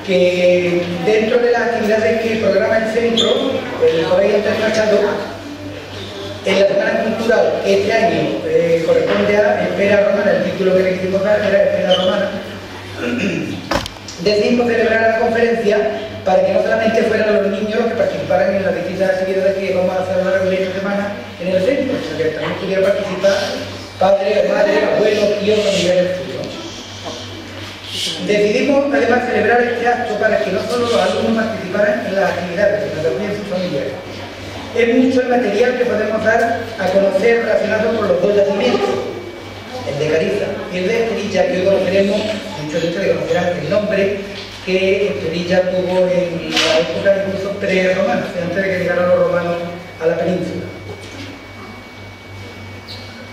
que dentro de las actividades que programa el centro, el Colegio Intermachado, en la Semana Cultural este año corresponde a Espera Romana, el título que le quisimos dar era Espera Romana. Decidimos celebrar la conferencia para que no solamente fueran los niños los que participaran en las distintas actividades que vamos a hacer a lo largo de esta semana en el centro, sino que también pudieran participar padres, madres, abuelos, tíos, familiares suyos. Decidimos además celebrar este acto para que no solo los alumnos participaran en las actividades, sino también sus familiares. Es mucho el material que podemos dar a conocer relacionado con los dos yacimientos, el de Cariza y el de Esperilla, que hoy conoceremos. Muchos de ustedes conocerán el nombre que Esperilla tuvo en la época incluso pre-romana, antes de que llegaran los romanos a la península.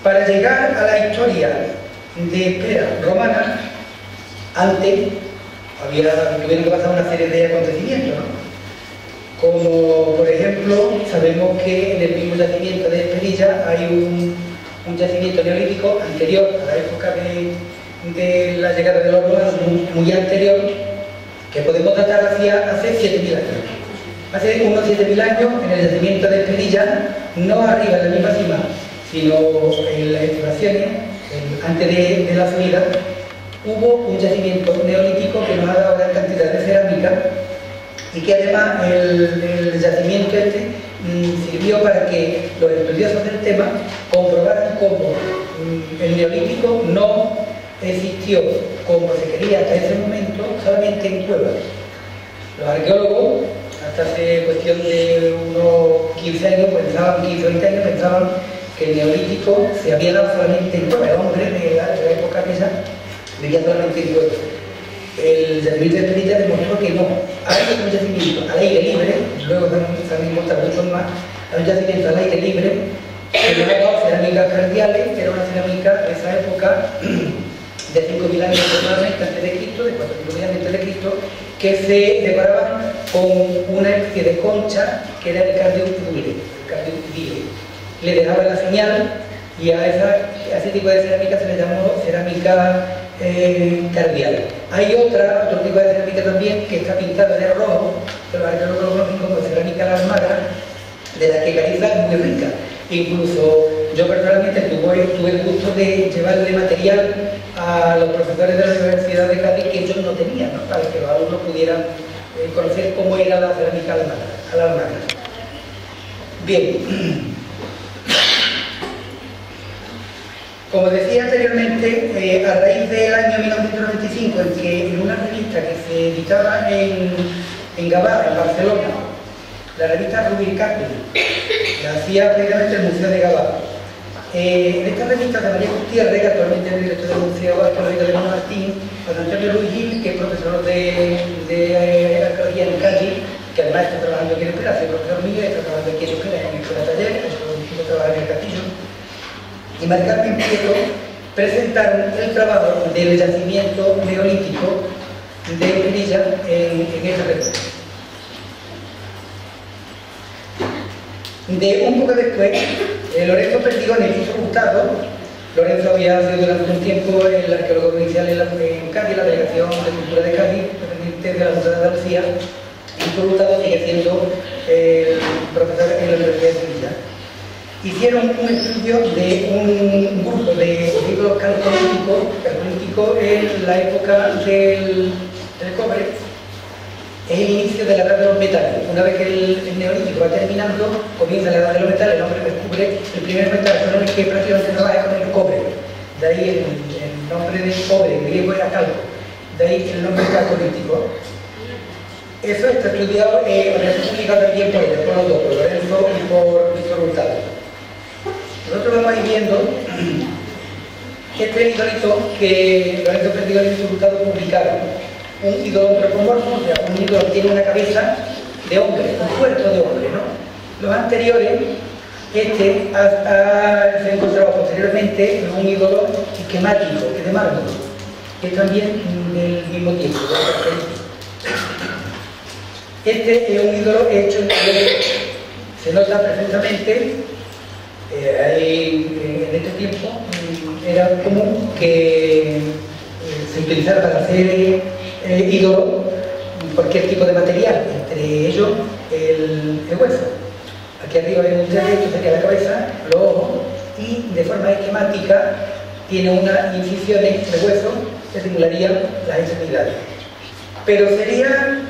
Para llegar a la historia de Espera romana, antes tuvieron que pasar una serie de acontecimientos, ¿no? Como por ejemplo, sabemos que en el mismo yacimiento de Esperilla hay un yacimiento neolítico anterior a la época de la llegada de los romanos, muy anterior, que podemos datar hace 7.000 años. Hace unos 7.000 años, en el yacimiento de Esperilla, no arriba en la misma cima, sino en las estribaciones, antes de la subida, hubo un yacimiento neolítico que nos ha dado gran cantidad de cerámica y que además el yacimiento sirvió para que los estudiosos del tema comprobaran cómo el neolítico no existió como se quería hasta ese momento solamente en cuevas. Los arqueólogos, hasta hace cuestión de unos 15 años, 15 o 20 años, pensaban que el neolítico se había dado solamente en cuevas. El hombre de la época aquella vivía solamente en cuevas. El yacimiento de Esperilla demostró que no. Hay un yacimiento al aire libre, luego también mostrar muchos más, hay un yacimiento al aire libre, que llevaba cerámicas cardiales, que era una cerámica de esa época, de 5.000 años aproximadamente antes de Cristo, de 4.000 años antes de Cristo, que se decoraban con una especie de concha que era el cardioptile. Le dejaban la señal y a ese tipo de cerámica se le llamó cerámica cardial. Hay otro tipo de cerámica también que está pintada de rojo, que los arqueólogos lo conocen como cerámica de Almagra, de la que Cariza es muy rica. Incluso yo personalmente tuve el gusto de llevarle material a los profesores de la Universidad de Cádiz que ellos no tenían, ¿no? Para que los alumnos pudieran conocer cómo era la cerámica Almagra. Bien. Como decía anteriormente, a raíz del año 1995, en que en una revista que se editaba en Gavà, en Barcelona, la revista Rubicapi, la hacía previamente el Museo de Gavà. En esta revista de María Gutiérrez, que actualmente es el director del Museo Arqueológico de Martín, José Antonio Luis Gil, que es profesor de arqueología en Cádiz, que además está trabajando aquí en Espera, es profesor mío, está trabajando aquí en Espera, en el taller, está trabajando en el castillo. Y Mari Carmen Prieto presentaron el trabajo del yacimiento neolítico de Esperilla en esta revista. De un poco después, Lorenzo Perdigón y Luis Hurtado. Lorenzo había sido durante un tiempo el arqueólogo provincial en Cádiz, la Delegación de Cultura de Cádiz, dependiente de la Junta de Andalucía. Luis Hurtado sigue siendo el profesor en la Universidad de Sevilla. Hicieron un estudio de un grupo de libros calcolíticos en la época del cobre. Es el inicio de la edad de los metales. Una vez que el neolítico va terminando, comienza la edad de los metales, el hombre descubre el primer metal con el que prácticamente trabaja con el cobre. De ahí el nombre del cobre, en griego era calco. De ahí el nombre calcolítico. Eso está estudiado, está publicado también por ellos, por los dos, por Lorenzo y por Víctor Hurtado. Nosotros vamos a ir viendo este idolito que Lorenzo Perdigón y Víctor Hurtado publicaron. Un ídolo antropomorfo, o sea, un ídolo que tiene una cabeza de hombre, un cuerpo de hombre, ¿no? Los anteriores, se encontraba posteriormente en un ídolo esquemático, que es de mármol, que es también del mismo tiempo. Este es un ídolo hecho en piedra. Se nota perfectamente, en este tiempo era común que se utilizara para hacer ídolos cualquier tipo de material, entre ellos el hueso. Aquí arriba hay un triángulo, esto sería la cabeza, los ojos, y de forma esquemática tiene unas incisiones de hueso que simularían las extremidades. Pero sería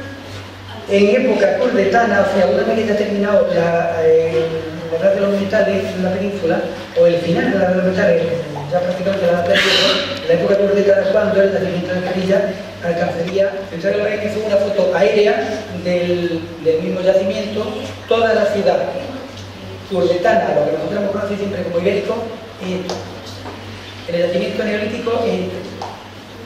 en época turdetana, o sea, una vez que ha terminado la edad de los metales en la península, o el final de la edad de los metales, ya prácticamente la edad del hierro, la época turdetana, cuando el yacimiento de Perilla alcanzaría, pensar que es una foto aérea del mismo yacimiento, toda la ciudad turdetana, lo que nosotros hemos conocido siempre como ibérico, en el yacimiento neolítico,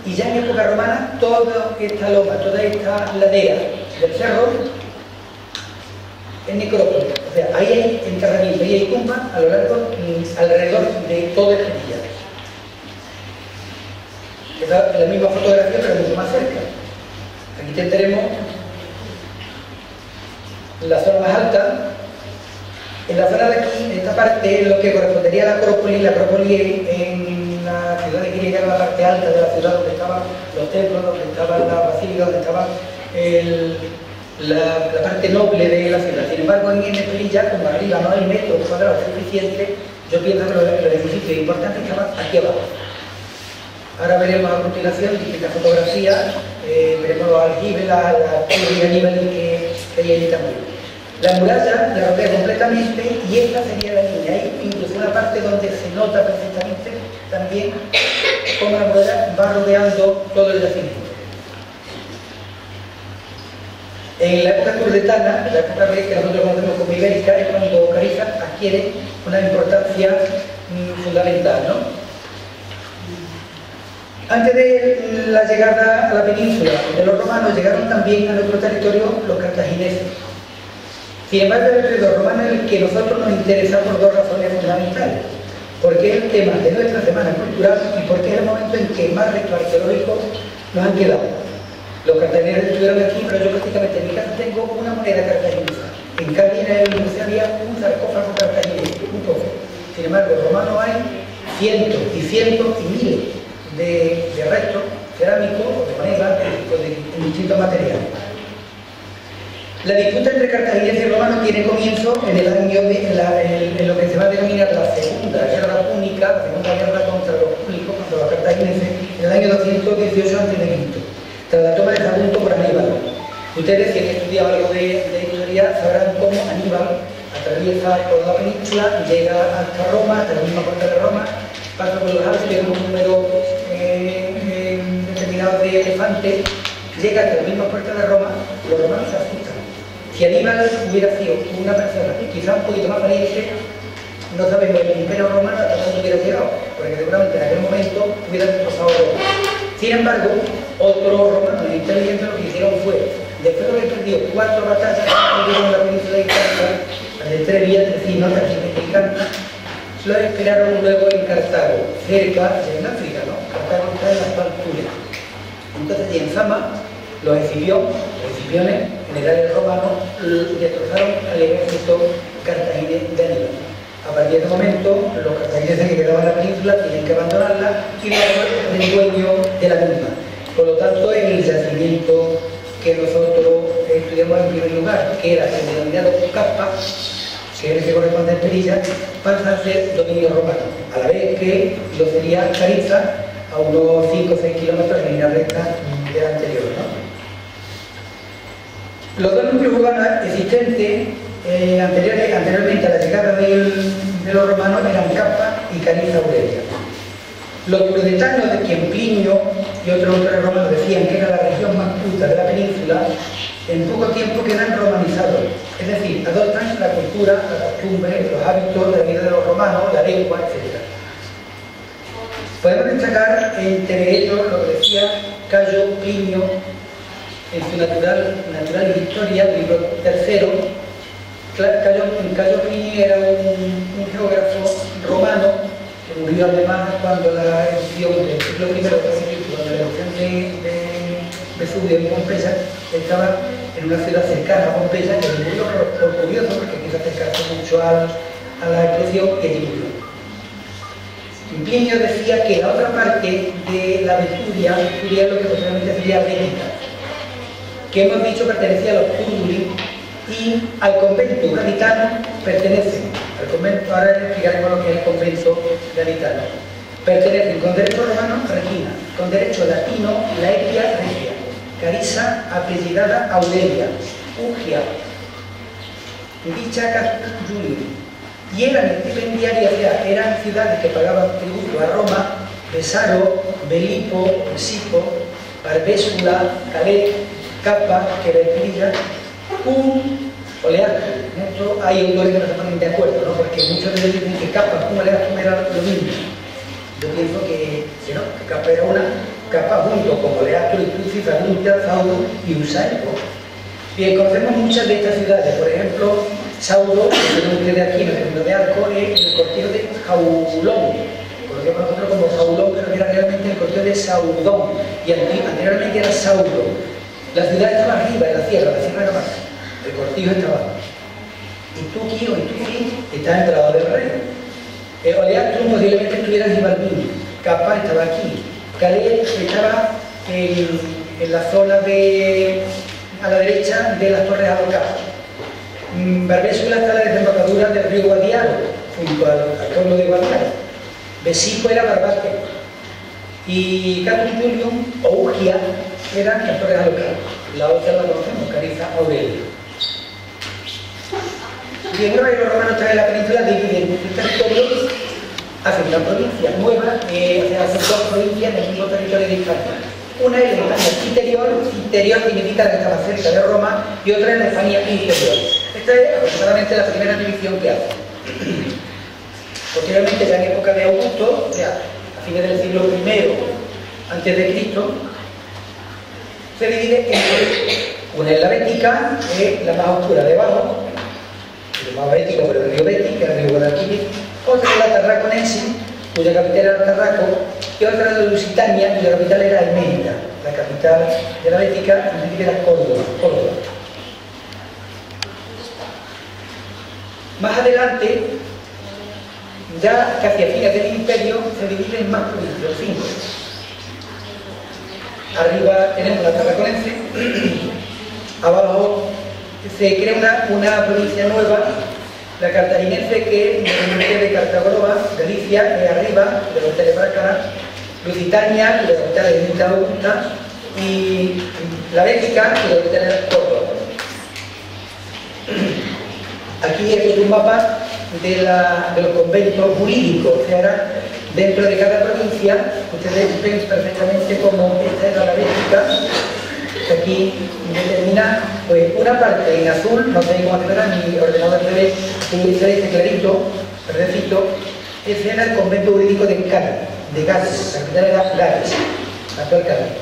y ya en época romana, toda esta loma, toda esta ladera del cerro es necrópolis. O sea, ahí hay enterramiento, ahí hay tumba a lo largo, alrededor de todo el Perilla. Es la misma fotografía, pero mucho más cerca. Aquí tendremos la zona más alta. En la zona de aquí, en esta parte, es lo que correspondería a la Acrópolis. La Acrópolis en la ciudad de Griega era la parte alta de la ciudad, donde estaban los templos, donde estaban las basílicas, donde estaba la parte noble de la ciudad. Sin embargo, en Perilla, como arriba no hay metros cuadrados suficientes, yo pienso que los edificios importantes estaban aquí abajo. Ahora veremos a continuación distintas fotografías, veremos los aljibes, la torre de Aníbal que hay allí también. La muralla la rodea completamente y esta sería la línea. Hay incluso una parte donde se nota perfectamente también cómo la muralla va rodeando todo el yacimiento. En la época turdetana, la época que nosotros conocemos como ibérica, es cuando Cariza adquiere una importancia fundamental, ¿no? Antes de la llegada a la península de los romanos, llegaron también a nuestro territorio los cartagineses. Sin embargo, el periodo romano es el que a nosotros nos interesa por dos razones fundamentales. Porque es el tema de nuestra semana cultural y porque es el momento en que más restos arqueológicos nos han quedado. Los cartagineses estuvieron aquí, pero yo prácticamente en mi casa tengo una moneda cartaginesa. En Cádiz, en el museo, había un sarcófago cartaginés, un poco. Sin embargo, romanos hay cientos y cientos y miles de restos cerámicos o de moneda de distintos materiales. La disputa entre cartagineses y romanos tiene comienzo en el año en lo que se va a denominar la Segunda Guerra Púnica, la Segunda Guerra contra los púnicos, contra los cartagineses, en el año 218 a.C., tras la toma de Sagunto por Aníbal. Ustedes, si han estudiado algo de historia, sabrán cómo Aníbal atraviesa toda la península, llega hasta Roma, hasta la misma puerta de Roma, pasa por los Alpes, llega un número determinado de elefantes, llega hasta la misma puerta de Roma, los romanos se asustan. Si Aníbal hubiera sido una persona quizá un poquito más valiente, no sabemos el imperio romano hasta dónde hubiera llegado, porque seguramente en aquel momento hubiera destrozado Roma. Sin embargo, otros romanos inteligentes lo que hicieron fue, después de haber perdido 4 batallas en la península de Italia, de Trevi, Trecino, Tarquinio y Canta, lo esperaron luego en Cartago, cerca de África, ¿no? Cartago está en las alturas. Entonces, y en Zama, los escipiones generales romanos destrozaron al ejército cartaginés de Aníbal. A partir de ese momento, los cartagineses que quedaban en la península tienen que abandonarla y luego el dueño de la misma. Por lo tanto, en el yacimiento que nosotros estudiamos en primer lugar, que era el denominado Capa, que es el que corresponde a Perilla, pasa a ser dominio romano, a la vez que lo sería Cariza, a unos 5 o 6 kilómetros en línea recta del anterior, ¿no? Los dos núcleos urbanos existentes anteriormente a la llegada de los romanos eran Capa y Cariza Aurelia. Los turdetanos, de quien Plinio y otros autores romanos decían que era la región más culta de la península, en poco tiempo quedan romanizados, es decir, adoptan la cultura, la costumbre, los hábitos de la vida de los romanos, la lengua, etc. Podemos destacar entre ellos lo que decía Cayo Plinio en su Natural Historia, libro tercero. Cayo Plinio era un geógrafo romano que murió además cuando la erupción del siglo I, cuando la erupción de Vesubio en Pompeya, estaba en una ciudad cercana a Pompeya, que murió por curioso, porque quiso acercarse mucho a la explosión y allí murió. Plinio decía que la otra parte de la Veturia es lo que posiblemente sería Veneta. que hemos dicho pertenecía a los Cúnduli, y al convento gaditano pertenecen, al convento, ahora explicaremos lo que es el convento gaditano, pertenecen con derecho romano Regina, con derecho latino Laetia Regia, Carissa apellidada Aurelia, Ugia, dicha Julio, y eran estipendiarias, eran ciudades que pagaban tributo a Roma, Pesaro, Belipo, Sipo, Barbésula, Calais, Capa, que era Esprilla, Oleato. En esto hay autores que no se ponen de acuerdo, ¿no? Porque muchos de ellos dicen que Capa, Oleato era lo mismo. Yo pienso que no, que Capa era una, Capa junto con Oleato, Ituci, Zanuntia, Saudo y Usaico. Bien, conocemos muchas de estas ciudades, por ejemplo, Saudo, el nombre de aquí, en el camino de Arco, es el cortijo de Jaulón, conocido por nosotros como Jaulón, pero era realmente el cortijo de Saudón, y anteriormente era Saudo. La ciudad estaba arriba, en la sierra era más, el cortijo estaba abajo. Ituqui o Ituqui está entre el lado del rey. Oleato posiblemente estuviera en Gibalbín, Capa estaba aquí, Calais estaba en la zona a la derecha de las Torres Alocadas. Barbésula está en la desembocadura del río Guadiaro, junto al pueblo de Guadiaro. Besipo era Barbate. Y Capitolium o Ugia eran las Torres Alocadas. La otra la conocemos, Carissa Aurelia. Bien, una vez los romanos están en la península, dividen el territorio, hacen una provincia nueva, hacen dos provincias en el mismo territorio de Hispania. Una es la Hispania interior significa que estaba cerca de Roma, y otra es la Hispania interior. Esta es aproximadamente la primera división que hace. Posteriormente, ya en época de Augusto, o sea, a fines del siglo I a.C., se divide en una es la Bética, que es la más oscura debajo, el más bético por el río Beti, que es el río Guadalquivir, otra es la Tarraconense, cuya capital era Tarraco, y otra es la Lusitania, cuya capital era Almeida. La capital de la Bética era Córdoba. Más adelante, ya casi a fines del imperio, se divide en más provincias, 5. Arriba tenemos la Tarraconense, abajo se crea una provincia nueva, la cartaginense, que es de Cartagonoba, Galicia, arriba, de la capital de Brácara, Lusitania, de la capital de Santa Augusta, y la Bética, de la capital de Córdoba. Aquí es un mapa de los conventos jurídicos, o sea, era dentro de cada provincia. Ustedes ven perfectamente cómo esta era la Bética, que aquí determina pues una parte en azul, no sé cómo se verá, mi ordenador se ve este clarito, verdecito. Ese era el convento jurídico de Cádiz, de Gales, la capital era Gales, la actual Cádiz.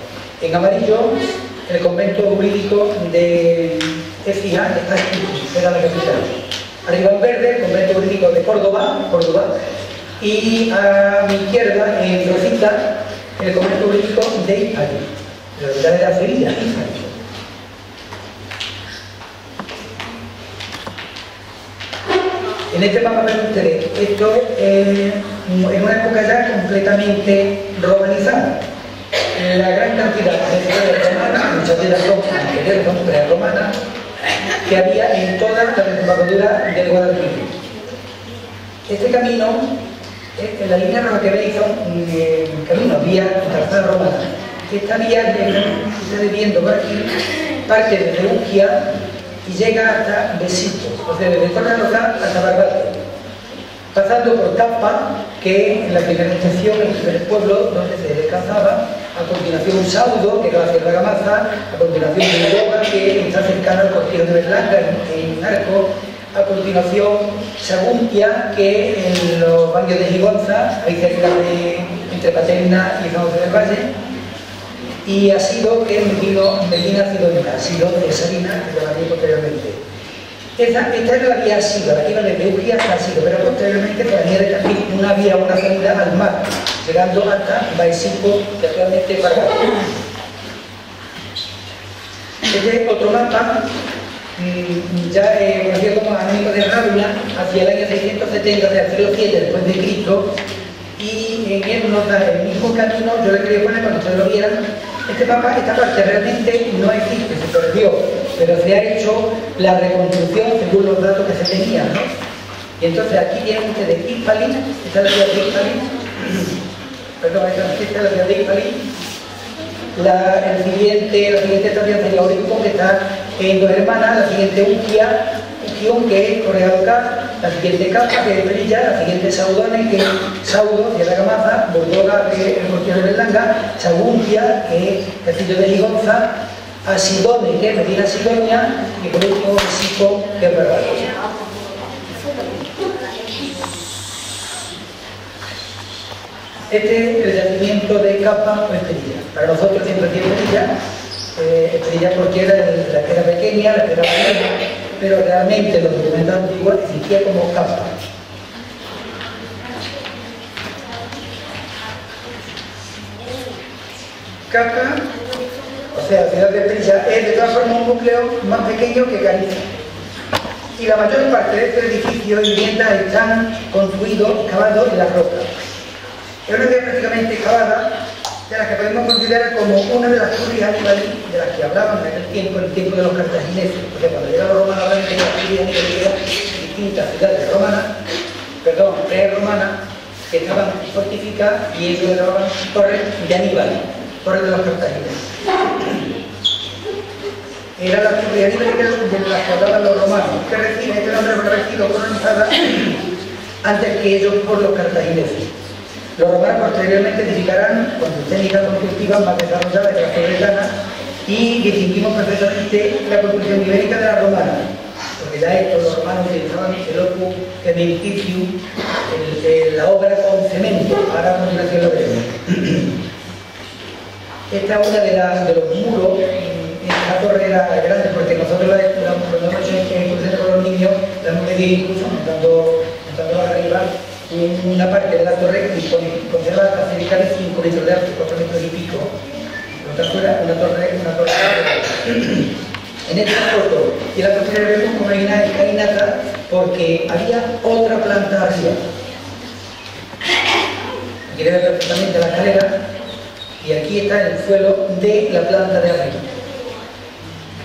En amarillo, el convento jurídico de Écija, era la capital. Arriba en verde, el convento jurídico de Córdoba, y a mi izquierda, en rosita, el convento jurídico de Hispania. La capital era Sevilla, Hispania. En este mapa ven ustedes, esto en una época ya completamente romanizada. La gran cantidad de ciudades romanas, muchas de ellas son anteriores, son prerromanas, que había en toda la desembocadura del Guadalquivir. Este camino, en la línea roja que veis, son caminos, vías calzadas romanas. Esta vía que ustedes viendo por aquí parte desde Ugia y llega hasta Besipo, o sea, desde Torreloza hasta Barbate, pasando por Capa, que es la primera estación, el primer pueblo donde se descansaba. A continuación Saudo, que era la Sierra Gamaza, a continuación Bilboa, que está cercana al cortijo de Berlanga, en Arco, a continuación Saguntia, que en los baños de Gigonza, ahí cerca entre Paterna y San José del Valle, y Asido, que es Medina Sidonia, Asido de Salina, que llamaría posteriormente. Esta era la vía Asido, la que iba desde Ugia hasta Asido, pero posteriormente planea de Tafí una vía, una salida al mar, llegando hasta Baisico, que actualmente es Barbate. Este es otro mapa, ya conocido como Anónimo de Rábula, hacia el año 670 del siglo VII después de Cristo, y en él nos da el mismo camino. Yo le quería poner, cuando ustedes lo vieran, Esta parte realmente no existe, se perdió, pero se ha hecho la reconstrucción según los datos que se tenían, ¿no? Y entonces aquí tienen ustedes Hispalín, esta es la ciudad de Hispalín, perdón, esta es la ciudad de Hispalín. La siguiente estación sería Olimpo, que está en Dos Hermanas, la siguiente Ujión, que es Corea del Car, la siguiente Capa, que es Brilla, la siguiente Saudone, que es Saudo, que es la Camaza, Bordoga, que es el Cortijo de Berlanga, Saguntia, que es Castillo de Ligonza, Asidone, que es Medina Sidonia, y por último Sico, que es Barbados. Este es el yacimiento de Capa o Estrella. Para nosotros siempre tiene Estrella porque era la que era pequeña, la que era mayor, pero realmente en los documentos antiguos existía como Capa. Capa, o sea, la ciudad de Estrella, es de todas formas un núcleo más pequeño que Galicia. Y la mayor parte de este edificio y viviendas están construidos, excavados en la roca. Es una ciudad prácticamente excavada, de las que podemos considerar como una de las curies animales de las que hablaban en el tiempo de los cartagineses. Porque cuando llegaron los romanos hablaban de las curies animales, distintas ciudades romanas, perdón, pre-romanas, que estaban fortificadas y ellos le llamaban torres de Aníbal, torres de los cartagineses. Eran las curies animales de las que hablaban los romanos, que reciben este nombre por haber sido colonizadas antes que ellos por los cartagineses. Los romanos posteriormente edificarán con sus técnicas constructivas más desarrolladas que las tibetanas y distinguimos perfectamente la construcción ibérica de la romana, porque ya esto los romanos utilizaban el opus cementitium, la obra con cemento. Ahora a continuación lo veremos. Esta es una de los muros. Esta torre era grande porque nosotros la hemos hecho en con los niños, la hemos medido incluso montando arriba. Una parte de la torre y conserva hasta cerca de 5 metros de alto, 4 metros y pico. Por lo tanto, era una torre en esta foto, y la consideraremos como una escalinata porque había otra planta arriba. Aquí debe ver perfectamente la escalera y aquí está el suelo de la planta de arriba.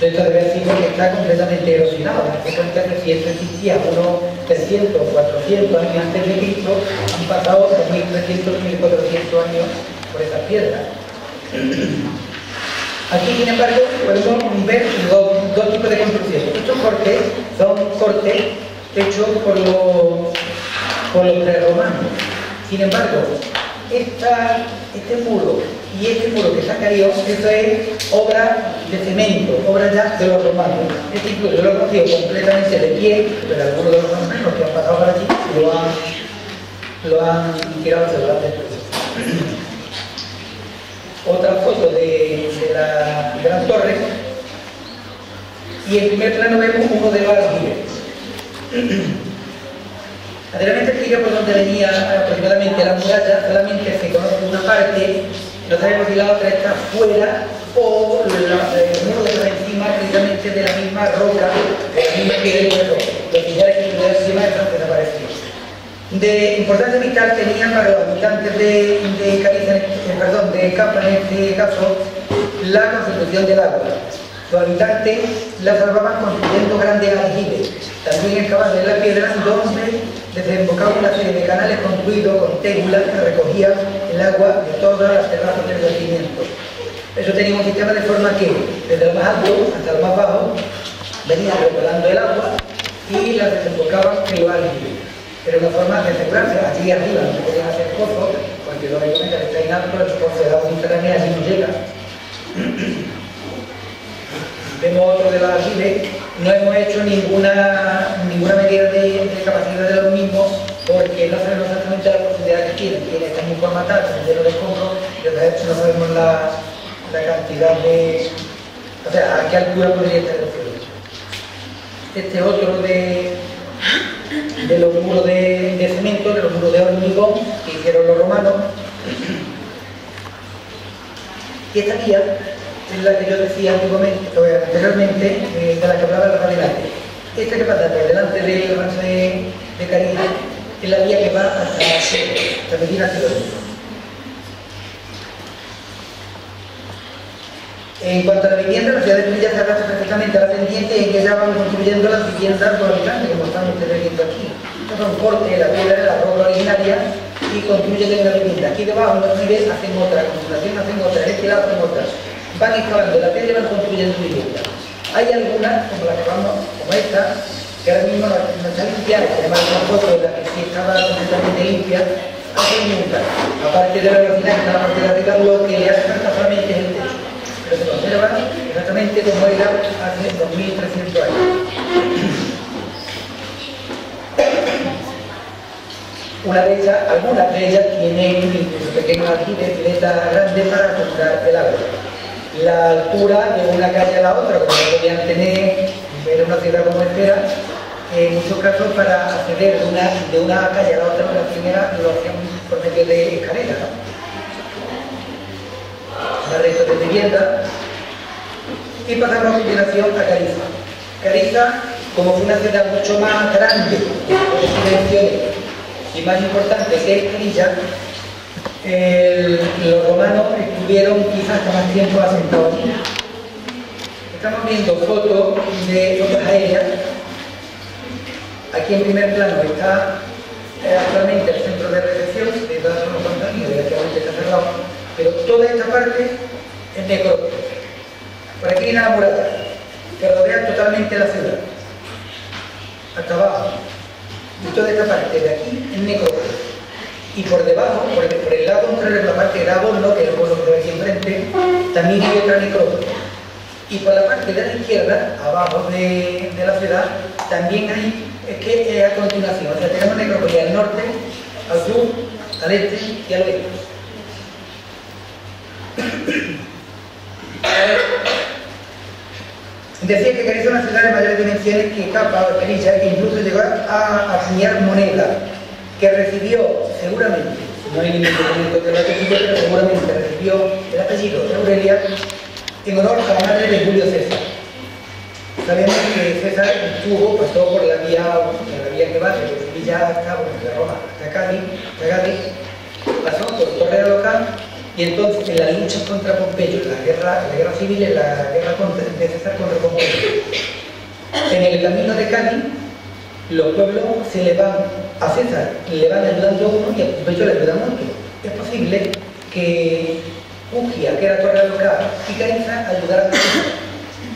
Esto debe decir que está completamente erosionado. Me doy cuenta que si esto existía unos 300 o 400 años antes de Cristo, han pasado 2.300 o 1.400 años por esas piedras. Aquí, sin embargo, podemos ver dos tipos de construcción. Estos cortes son cortes hechos por los prerromanos. Sin embargo, este muro y este muro que se ha caído, esto es obra de cemento, obra ya de los romanos. Este incluso yo lo he conocido completamente de pie, pero algunos de los romanos que han pasado por allí lo han tirado hacia adelante. Otra foto de la gran torre, y en primer plano vemos uno de los aljibes. Anteriormente expliqué por dónde venía aproximadamente la muralla, solamente se conoce una parte, no sabemos si la otra está fuera o el muro que está encima precisamente de la misma roca, de la misma piedra y hueso. Los sillares que estuvieron encima han desaparecido. De importancia vital tenían para los habitantes de Capa en este caso, la constitución del agua. Los habitantes la salvaban construyendo grandes aljibes, también excavados en la piedra, donde desembocaba una serie de canales construidos con tégulas que recogían el agua de todas las terrazas del yacimiento. Eso tenía un sistema de forma que, desde lo más alto hasta lo más bajo, venía recolando el agua y la desembocaban en los aljibes. Pero una forma de asegurarse, allí arriba no se podían hacer pozos, porque lógicamente al estar en alto el pozo de agua subterránea allí no llega. Vemos otro de los aljibes. No hemos hecho ninguna medida de capacidad de los mismos porque no sabemos exactamente la profundidad que tienen. Están muy formatados, llenos de escombros, y de hecho no sabemos la cantidad de... O sea, a qué altura podría estar el suelo. Este es otro de los muros de cemento, de los muros de hormigón que hicieron los romanos. Y esta vía es la que yo decía anteriormente, de la que hablaba los adelante. Esta que pasa por delante del rancho de Caribe es la vía que va hasta Medina Sidonia. En cuanto a la vivienda, la ciudad de Sevilla se adapta perfectamente a la pendiente en que ya van construyendo las viviendas por habitantes, como están ustedes viendo aquí. Estos son cortes de la piedra de la roca originaria y construyen una vivienda. Aquí debajo, en los niveles, hacen otra, a continuación hacen otra, en este lado hacen otra. Van excavando la piedra y van construyendo viviendas. Hay algunas, como la que vamos, como esta, que ahora mismo no está limpia, además de una foto de la que sí estaba completamente limpia, hace nunca. Aparte de la velocidad que está en la parte de arriba, lo que le hace falta solamente es el techo. Pero se conserva exactamente como era hace 2300 años. Algunas de ellas tienen incluso pequeños aljibes, piletas grandes para comprar el agua. La altura de una calle a la otra, como lo podían tener en una ciudad como esta, en muchos casos para acceder de una calle a la otra, lo hacían por medio de escaleras, ¿no? Más restos de vivienda. Y pasamos a continuación a Cariza. Cariza, como fue una ciudad mucho más grande, con dimensiones y más importante que Sevilla, los romanos estuvieron quizás hasta más tiempo asentados aquí. Estamos viendo fotos aéreas. Aquí en primer plano está actualmente el centro de recepción, desde hace unos cuantos años, desgraciadamente está cerrado, pero toda esta parte es necrópolis. Por aquí hay una muralla que rodea totalmente la ciudad, hasta abajo. Y toda esta parte de aquí es necrópolis. Y por debajo, por el lado contrario, la parte de Abolno, que es el pueblo que ve aquí enfrente, también hay otra necrópolis. Y por la parte de la izquierda, abajo de la ciudad, también hay, que es a continuación. O sea, tenemos necrópolis al norte, al sur, al este y al oeste. Decía que Cariza es una ciudad de mayores dimensiones que Capa, Cariza, que incluso llegó a acuñar moneda, que recibió, seguramente, no hay ningún documento que lo recibió, pero seguramente recibió el apellido de Aurelia en honor a la madre de Julio César. Sabemos que César pasó por la vía que va desde Sevilla hasta Roma, hasta Cádiz, pasó por Torre de Local, y entonces en las luchas contra Pompeyo, en la guerra civil, en la guerra de César contra Pompeyo, en el camino de Cádiz, los pueblos se le van a César, le van ayudando a uno y a Pompeyo le ayudan a otro. Es posible que Ugia, que era Torre Local, y Cariza ayudaran a César.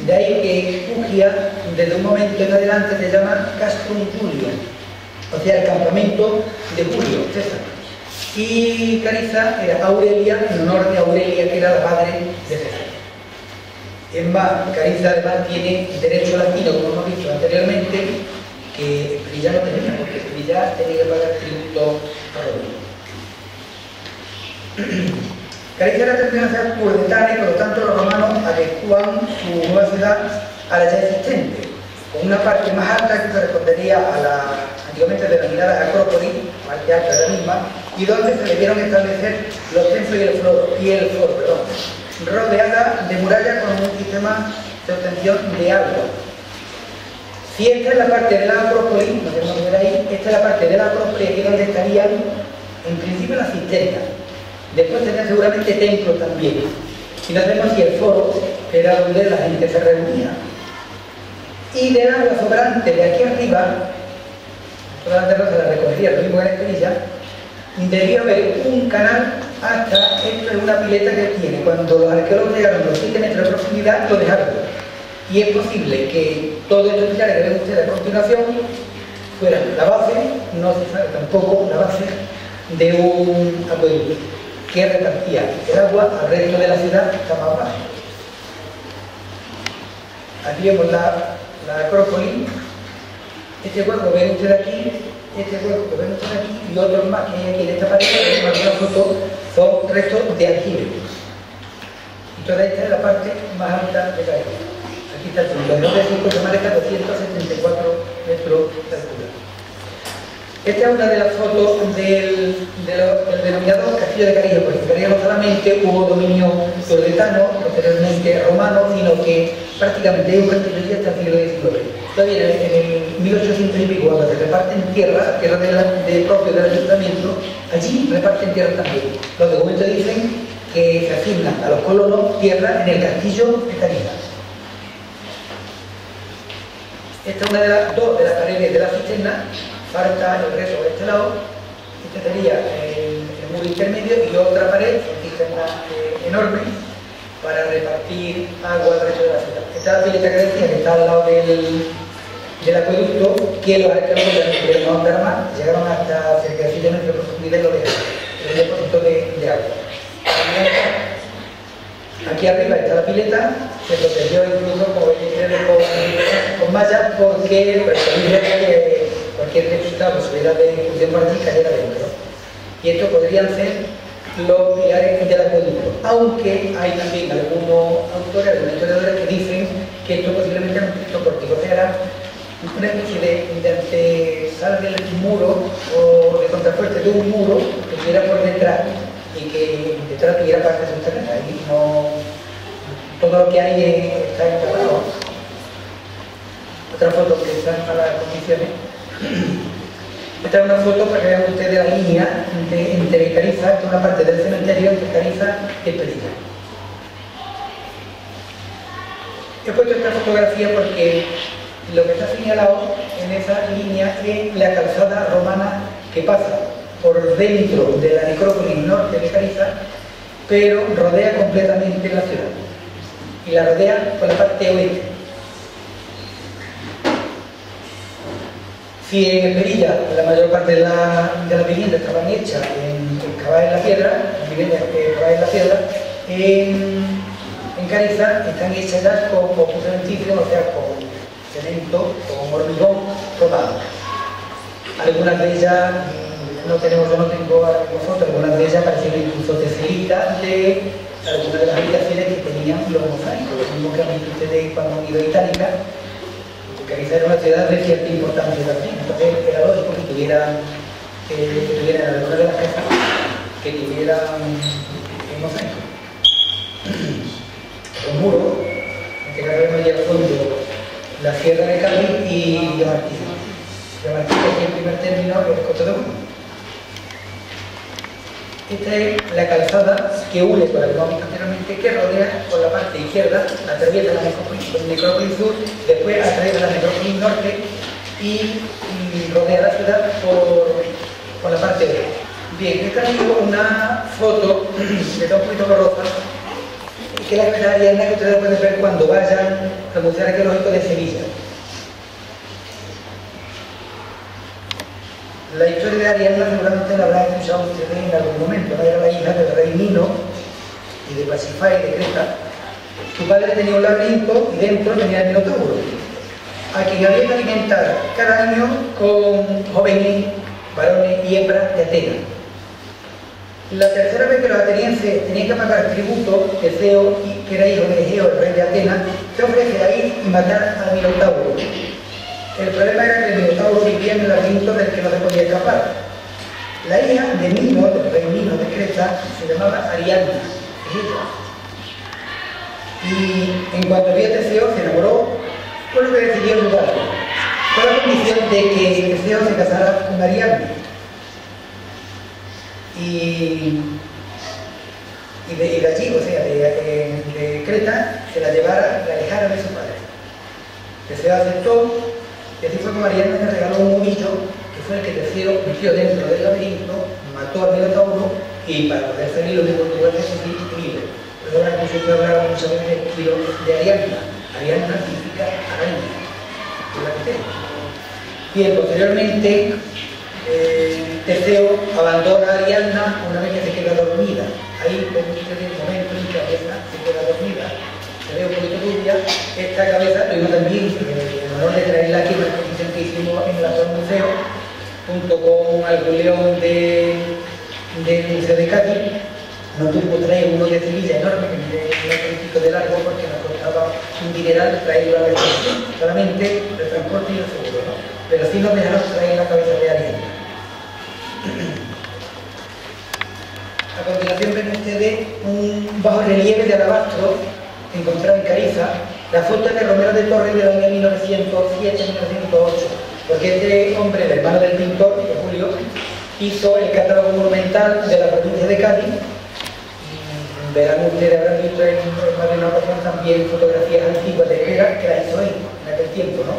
De ahí que Ugia, desde un momento en adelante, se llama Castrum Julio, o sea, el campamento de Julio César. Y Cariza era Aurelia, en honor de Aurelia, que era la madre de César. Es más, Cariza además tiene derecho latino, como hemos visto anteriormente, que Sevilla no tenía, porque Sevilla tenía que pagar tributo a Roma. Cariza era también una ciudad urbana, por lo tanto los romanos adecuan su nueva ciudad a la ya existente, con una parte más alta que correspondería a la antiguamente denominada Acrópolis, parte alta de la misma, y donde se debieron establecer los templos y el foro, rodeada de murallas con un sistema de obtención de agua. Si esta es la parte de la Acrópolis, no tenemos que ver ahí, esta es la parte de la Acrópolis, aquí donde estarían en principio las cisternas. Después tendrían seguramente templos también. Y no sabemos si el foro era donde la gente se reunía. Y del agua sobrante de aquí arriba, toda la tierra se la recorría, lo mismo que en Estelilla, debió haber un canal hasta esto es una pileta que tiene. Cuando los arqueólogos llegaron a los 7 metros de profundidad, lo dejaron. Y es posible que todos estos pilares que ven ustedes a continuación fueran la base, no se sabe tampoco la base de un acueducto que repartía el agua al resto de la ciudad hasta más abajo. Aquí vemos la Acrópolis. Este hueco que ven ustedes aquí, este hueco que ven ustedes aquí y otros más que hay aquí en esta pared, que en la foto, son restos de aljibe. Y toda esta es la parte más alta de Cádiz. Aquí está el punto. El nombre de 5 se marca 274 metros de altura. Esta es una de las fotos del denominado Castillo de Carillo, porque en Carillo no solamente hubo dominio turdetano, posteriormente romano, sino que prácticamente hay un castillo ya hasta el siglo XIX. Todavía en el 1800 y pico, cuando se reparten tierra propio del ayuntamiento, allí reparten tierra también. Los documentos dicen que se asignan a los colonos tierra en el castillo de Cariza. Esta es una de las dos de las paredes de la cisterna, falta el resto de este lado. Este sería el muro intermedio y otra pared, una cisterna enorme, para repartir agua al resto de la ciudad. Esta es la pileta que decía, que está al lado del acueducto, que los arqueólogos ya no pudieron ahondar más, llegaron hasta cerca de 7 metros de profundidad y lo dejaron, el depósito de agua. Aquí arriba está la pileta, se protegió incluso con mallas porque que cualquier resultado posibilidad de ejecución por aquí cayera dentro. Y esto podrían ser los pilares del acueducto, aunque hay también algunos autores, algunos historiadores que dicen que esto posiblemente era un texto pórtico, o sea, era una especie de antesala del muro o de contrafuerte de un muro que estuviera por detrás y que detrás tuviera parte subterránea. Ahí no, todo lo que hay está enterrado. Otra foto que están para las condiciones. Esta es una foto para que vean ustedes la línea entre Cariza, que es una parte del cementerio, entre Cariza y Pelilla. He puesto esta fotografía porque lo que está señalado en esa línea es la calzada romana que pasa por dentro de la necrópolis norte de Cariza, pero rodea completamente la ciudad. Y la rodea por la parte oeste. Si en Esperilla la mayor parte de las viviendas estaban hechas cavadas en la piedra, viviendas cavadas en la piedra, en Cariza están hechas ya con cementerio, o sea, con cemento, con hormigón rodado. Algunas de ellas, yo no tengo ahora mismo fotos, algunas de ellas parecían incluso teselitas de algunas de las habitaciones que tenían los mosaicos, lo mismo que han visto ustedes cuando han ido a Itálica. Cariza era una ciudad de cierta importancia también, entonces era lógico que tuvieran algunas de las casas que tuvieran un mosaico. Los muros, en este caso vemos ya al fondo la Sierra de Cádiz y Llamartilla. Llamartilla, que es el primer término, es Costa de Humo. Esta es la calzada que une con la que vamos anteriormente, que rodea por la parte izquierda, atraviesa la necrópolis sur, después atraviesa la necrópolis norte y rodea la ciudad por la parte oeste. Bien, esta es una foto que está un poquito borrosa, que es la cabeza de Ariadna que ustedes pueden ver cuando vayan al Museo Arqueológico de Sevilla. La historia de Ariadna seguramente la habrán escuchado ustedes en algún momento, ¿no? Era la hija del rey Nino y de Pasífae de Creta. Su padre tenía un laberinto y dentro tenía el Minotauro, a quien había que alimentar cada año con jóvenes, varones y hembras de Atenas. La tercera vez que los atenienses tenían que pagar tributo, Teseo, que era hijo de Egeo, el rey de Atenas, se ofrece a ir y matar al Minotauro. El problema era que el Minotauro vivía en el laberinto del que no se podía escapar. La hija de Nino, del rey Nino de Creta, se llamaba Ariadna, y en cuanto vio a Teseo se enamoró, por lo que decidió ayudarlo, con la condición de que Teseo se casara con Ariadna. Y de allí, o sea, de Creta, se la llevara, la alejara de su padre. Teseo aceptó, y así fue como Ariadna le regaló un ovillo, que fue el que Teseo metió dentro del laberinto, mató al Minotauro, y para poder salir lo único que tuvo que decir libre. Por eso ahora que yo hablaba muchas veces del estilo de Ariadna. Ariadna significa araña, que la que tengo. Bien, posteriormente, Teseo abandona a Ariadna una vez que se queda dormida. Ahí vemos ustedes el momento en que Ariadna se queda dormida. Se ve un poquito turbia. Esta cabeza, lo mismo también, el honor de traerla aquí, una exposición que hicimos en el actual museo, junto con algún león del Museo de Cádiz. No tuvo traer uno de Sevilla enorme, que mide un poquito de largo, porque nos costaba un dineral traerlo a la exposición. Solamente el transporte y el seguro, ¿no? Pero sí nos dejaron traer la cabeza de Ariadna. A continuación ven ustedes un bajo relieve de alabastro encontrado en Cariza. La foto es de Romero de Torres del año 1907-1908, porque este hombre, el hermano del pintor, de Julio, hizo el catálogo monumental de la provincia de Cádiz, verán ustedes, habrán visto en más de una ocasión también fotografías antiguas de Pera que la hizo ahí, en aquel tiempo, ¿no?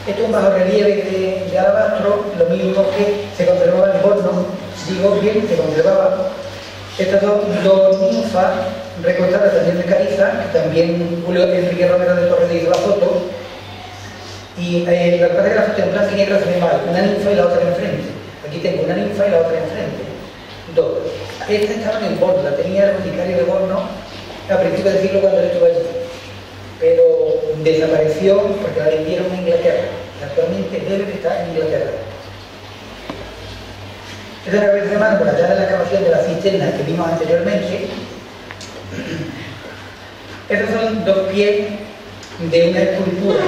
Esto es un bajorrelieve de alabastro, lo mismo que se conservaba en Borno, digo bien, se conservaba. Estas dos ninfas recortadas también de Cariza, que también Julio Enrique Romero de Torres le hizo la foto, y la verdad es que la foto en blanco y negro se ve mal, una ninfa y la otra enfrente. Aquí tengo una ninfa y la otra enfrente. Dos. Estas estaban en Borno, la tenía el boticario de Borno a principios del siglo cuando él estuvo allí, pero desapareció porque la vendieron en Inglaterra. Actualmente debe estar en Inglaterra. Esta es la cabeza de mármol, allá de la excavación de la cisterna que vimos anteriormente. Estos son dos pies de una escultura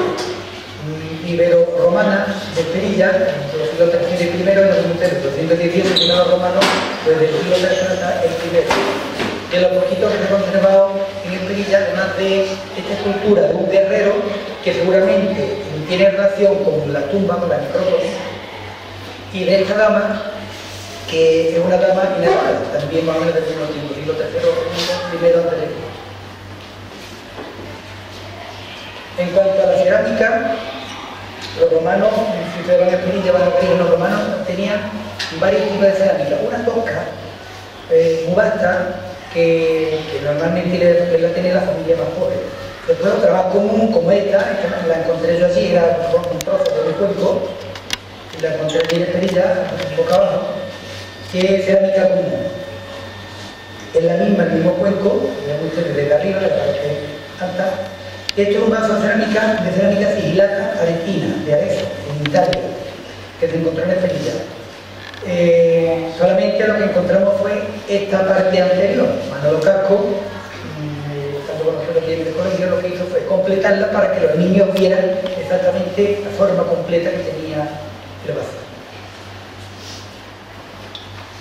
ibero-romana de Esperilla, de los siglos III y I, de los 218 siglos romanos, pues del siglo III hasta el primero. De los poquitos que se han conservado en Esperilla, además de esta escultura de un guerrero que seguramente tiene relación con la tumba, con la necrópolis, y de esta dama, que es una dama inacabada, también más o menos del mismo tiempo, siglo III, primero antes de Cristo. En cuanto a la cerámica, los romanos, si ustedes van a Esperilla, van a ver que los romanos tenían varios tipos de cerámica. Una tosca, muy vasta, que normalmente la tenía la familia más pobre. Después otra más común, como esta la encontré yo allí, era un trozo de mi cuenco, la encontré allí en Esperilla, un poco abajo, que es cerámica común. Es la misma, el mismo cuenco, vean ustedes desde arriba, la parte alta. Esto es un vaso de cerámica sigilata aretina, de Arezzo, en Italia, que se encontró en Esperilla. Solamente lo que encontramos fue esta parte anterior. Manolo Casco, tanto conocido aquí en el colegio, lo que hizo fue completarla para que los niños vieran exactamente la forma completa que tenía el vaso.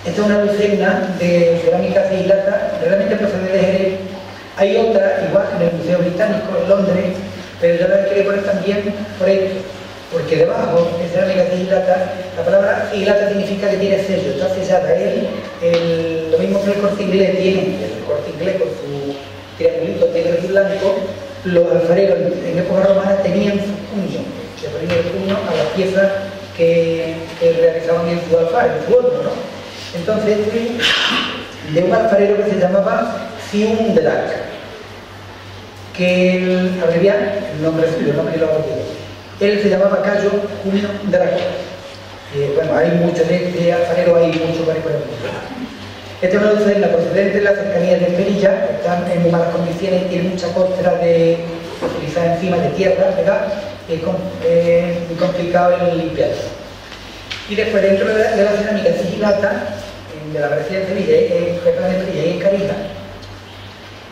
Esta es una lucena de cerámica sigilata, realmente procede de Jerez. Hay otra, igual, en el Museo Británico, en Londres, pero yo la quería poner también por esto, porque debajo de cerámica sigilata, la palabra sigilata significa que tiene sello, está sellada. Lo mismo que el Corte Inglés tiene, el Corte Inglés con su triangulito negro y blanco, los alfareros en época romana tenían su puño, se ponían el puño a las piezas que realizaban en su alfaro, en su horno, ¿no? Entonces, de un alfarero que se llamaba Fium de Lac, que abreviar el nombre suyo, el nombre que lo ha olvidado. Él se llamaba Cayo Julio de Lac. Bueno, hay muchos de alfarero, hay muchos por el mundo. Esta es una lucena procedente de las cercanías de Esperilla, están en muy malas condiciones y tiene mucha costra de utilizar encima de tierra, ¿verdad? Es muy complicado el limpiarlo. Y después, dentro de la cerámica sigilata, de la parecida de Sevilla, y en Carija,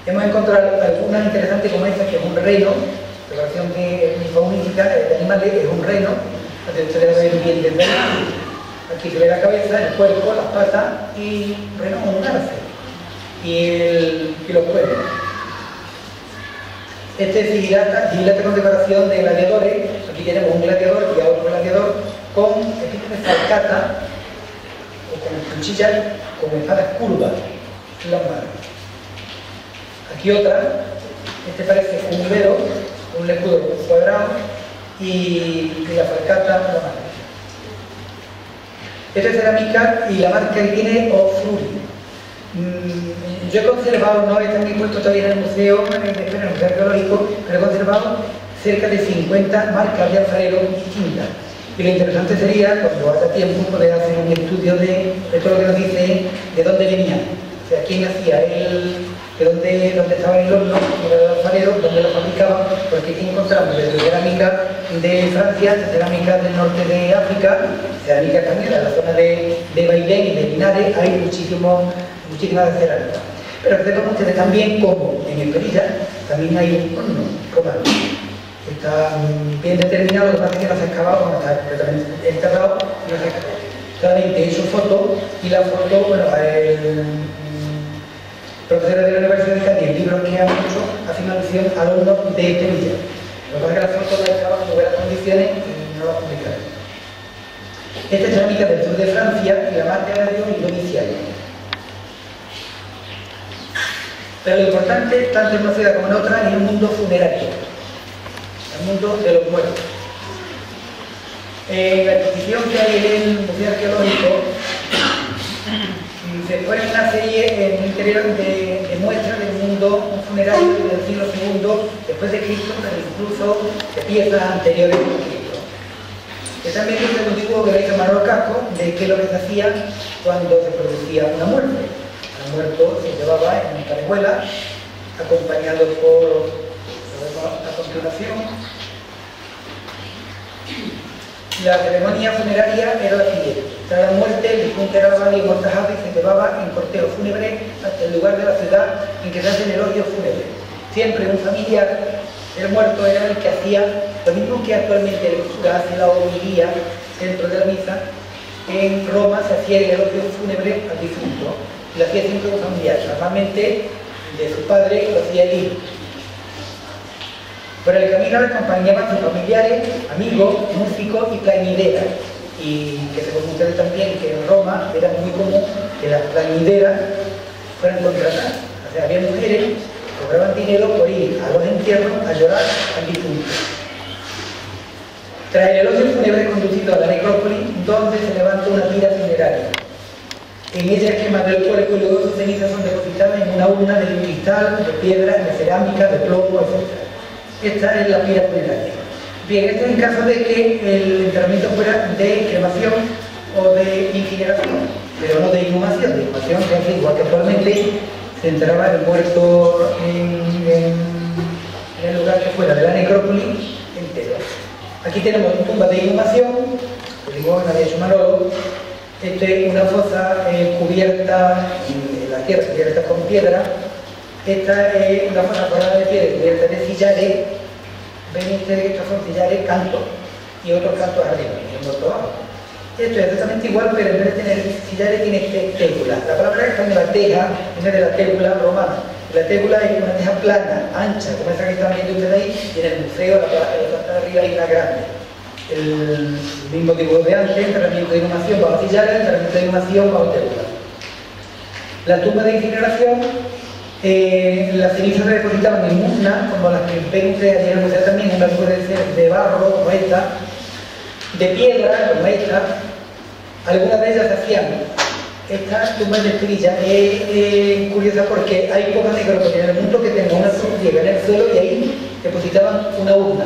hemos encontrado algunas interesantes como esta, que es un reno, preparación faunística de animales, es un reno, ustedes ven bien desde ahí. Aquí se ve la cabeza, el cuerpo, las patas y reno con un arce y los cuernos. Este es sigilata con decoración de gladiadores. Aquí tenemos un gladiador y a otro gladiador con efectos de falcata o con cuchillas, con espadas curvas en las manos. Aquí otra, este parece un dedo, un escudo cuadrado y la falcata en la mano. Esta es cerámica y la marca que tiene Ofruri. Yo he conservado, no está aquí puesto todavía en el museo, en el museo arqueológico, pero he conservado cerca de 50 marcas de alfarero distintas. Y lo interesante sería, cuando haya tiempo, poder hacer un estudio de todo lo que nos dice de dónde venían. O sea, quién hacía de dónde estaba el horno, era el alfarero, dónde lo fabricaban, porque aquí encontramos desde cerámica de Francia, cerámica del norte de África, cerámica también en la zona de Bailén y de Linares, hay muchísimas cerámicas. Pero sepan ustedes también como en Esperilla también hay un horno romano. Está bien determinado, lo que pasa es que no se ha excavado, bueno, está completamente enterrado y no se ha excavado. Solamente he hecho foto y la foto, bueno, profesores de la Universidad de Cádiz, el libro que han hecho hace una alusión al horno de Esperilla. Lo que pasa es que la foto la excavaban en buenas condiciones y no la publicaron. Esta es cerámica del sur de Francia y la marca de Dios indonesia. Pero lo importante, tanto en una ciudad como en otra, es el mundo funerario, el mundo de los muertos. La exposición que hay en el Museo Arqueológico se pone una serie en el interior de muestras del mundo funerario del siglo II después de Cristo, pero incluso de piezas anteriores a Cristo. También es el motivo que le hizo Manuel Casco de qué es lo que se hacía cuando se producía una muerte. El muerto se llevaba en una carejuela, acompañado por, lo vemos a continuación. La ceremonia funeraria era la siguiente. Tras la muerte, el difunto era lavado y amortajado y se llevaba en cortejo fúnebre hasta el lugar de la ciudad en que se hacen elogios fúnebres. Siempre un familiar del muerto era el que hacía lo mismo que actualmente el cura hace la homilía dentro de la misa. En Roma se hacía el elogio fúnebre al difunto. Lo hacía siempre un familiar, normalmente de su padre, lo hacía el hijo. Por el camino le acompañaban sus familiares, amigos, músicos y plañideras. Y que se conoce también que en Roma era muy común que las plañideras fueran contratadas. O sea, había mujeres que cobraban dinero por ir a los entierros a llorar al difunto. Tras el elogio fúnebre conducido a la necrópolis, donde se levanta una pira funeraria. En ella el quema del cuerpo y luego sus cenizas son depositadas en una urna de cristal, de piedra, de cerámica, de plomo, etc. Esta es la pira funeraria. Bien, esto es en caso de que el enterramiento fuera de cremación o de incineración, pero no de inhumación. De inhumación, que es igual que actualmente se enterraba el muerto en el lugar que fuera de la necrópolis entero. Aquí tenemos una tumba de inhumación, que digo, la había hecho Manolo. Esta es una fosa cubierta en la tierra, cubierta con piedra. Esta es una fosa forrada de piedra cubierta de sillares. Ven ustedes que estos son sillares cantos y otros cantos arriba, y el muerto abajo. Esto es exactamente igual, pero en vez de tener sillares tiene tégula. La palabra española teja viene de la tégula romana. La tégula es una teja plana, ancha, como esa que están viendo ustedes ahí, y en el museo, la parte de arriba hay una grande. El mismo dibujo de antes, enterramiento de inhumación bajo sillares, enterramiento de inhumación bajo tégula. La tumba de incineración, las cenizas se depositaban en urnas, como las que ven ustedes allí en el museo también, una puede ser de barro, como esta, de piedra, como esta. Algunas de ellas se hacían. Esta tumba de estrella es curiosa porque hay pocas necrópolis en el mundo que tengan una ciega en el suelo y ahí depositaban una urna.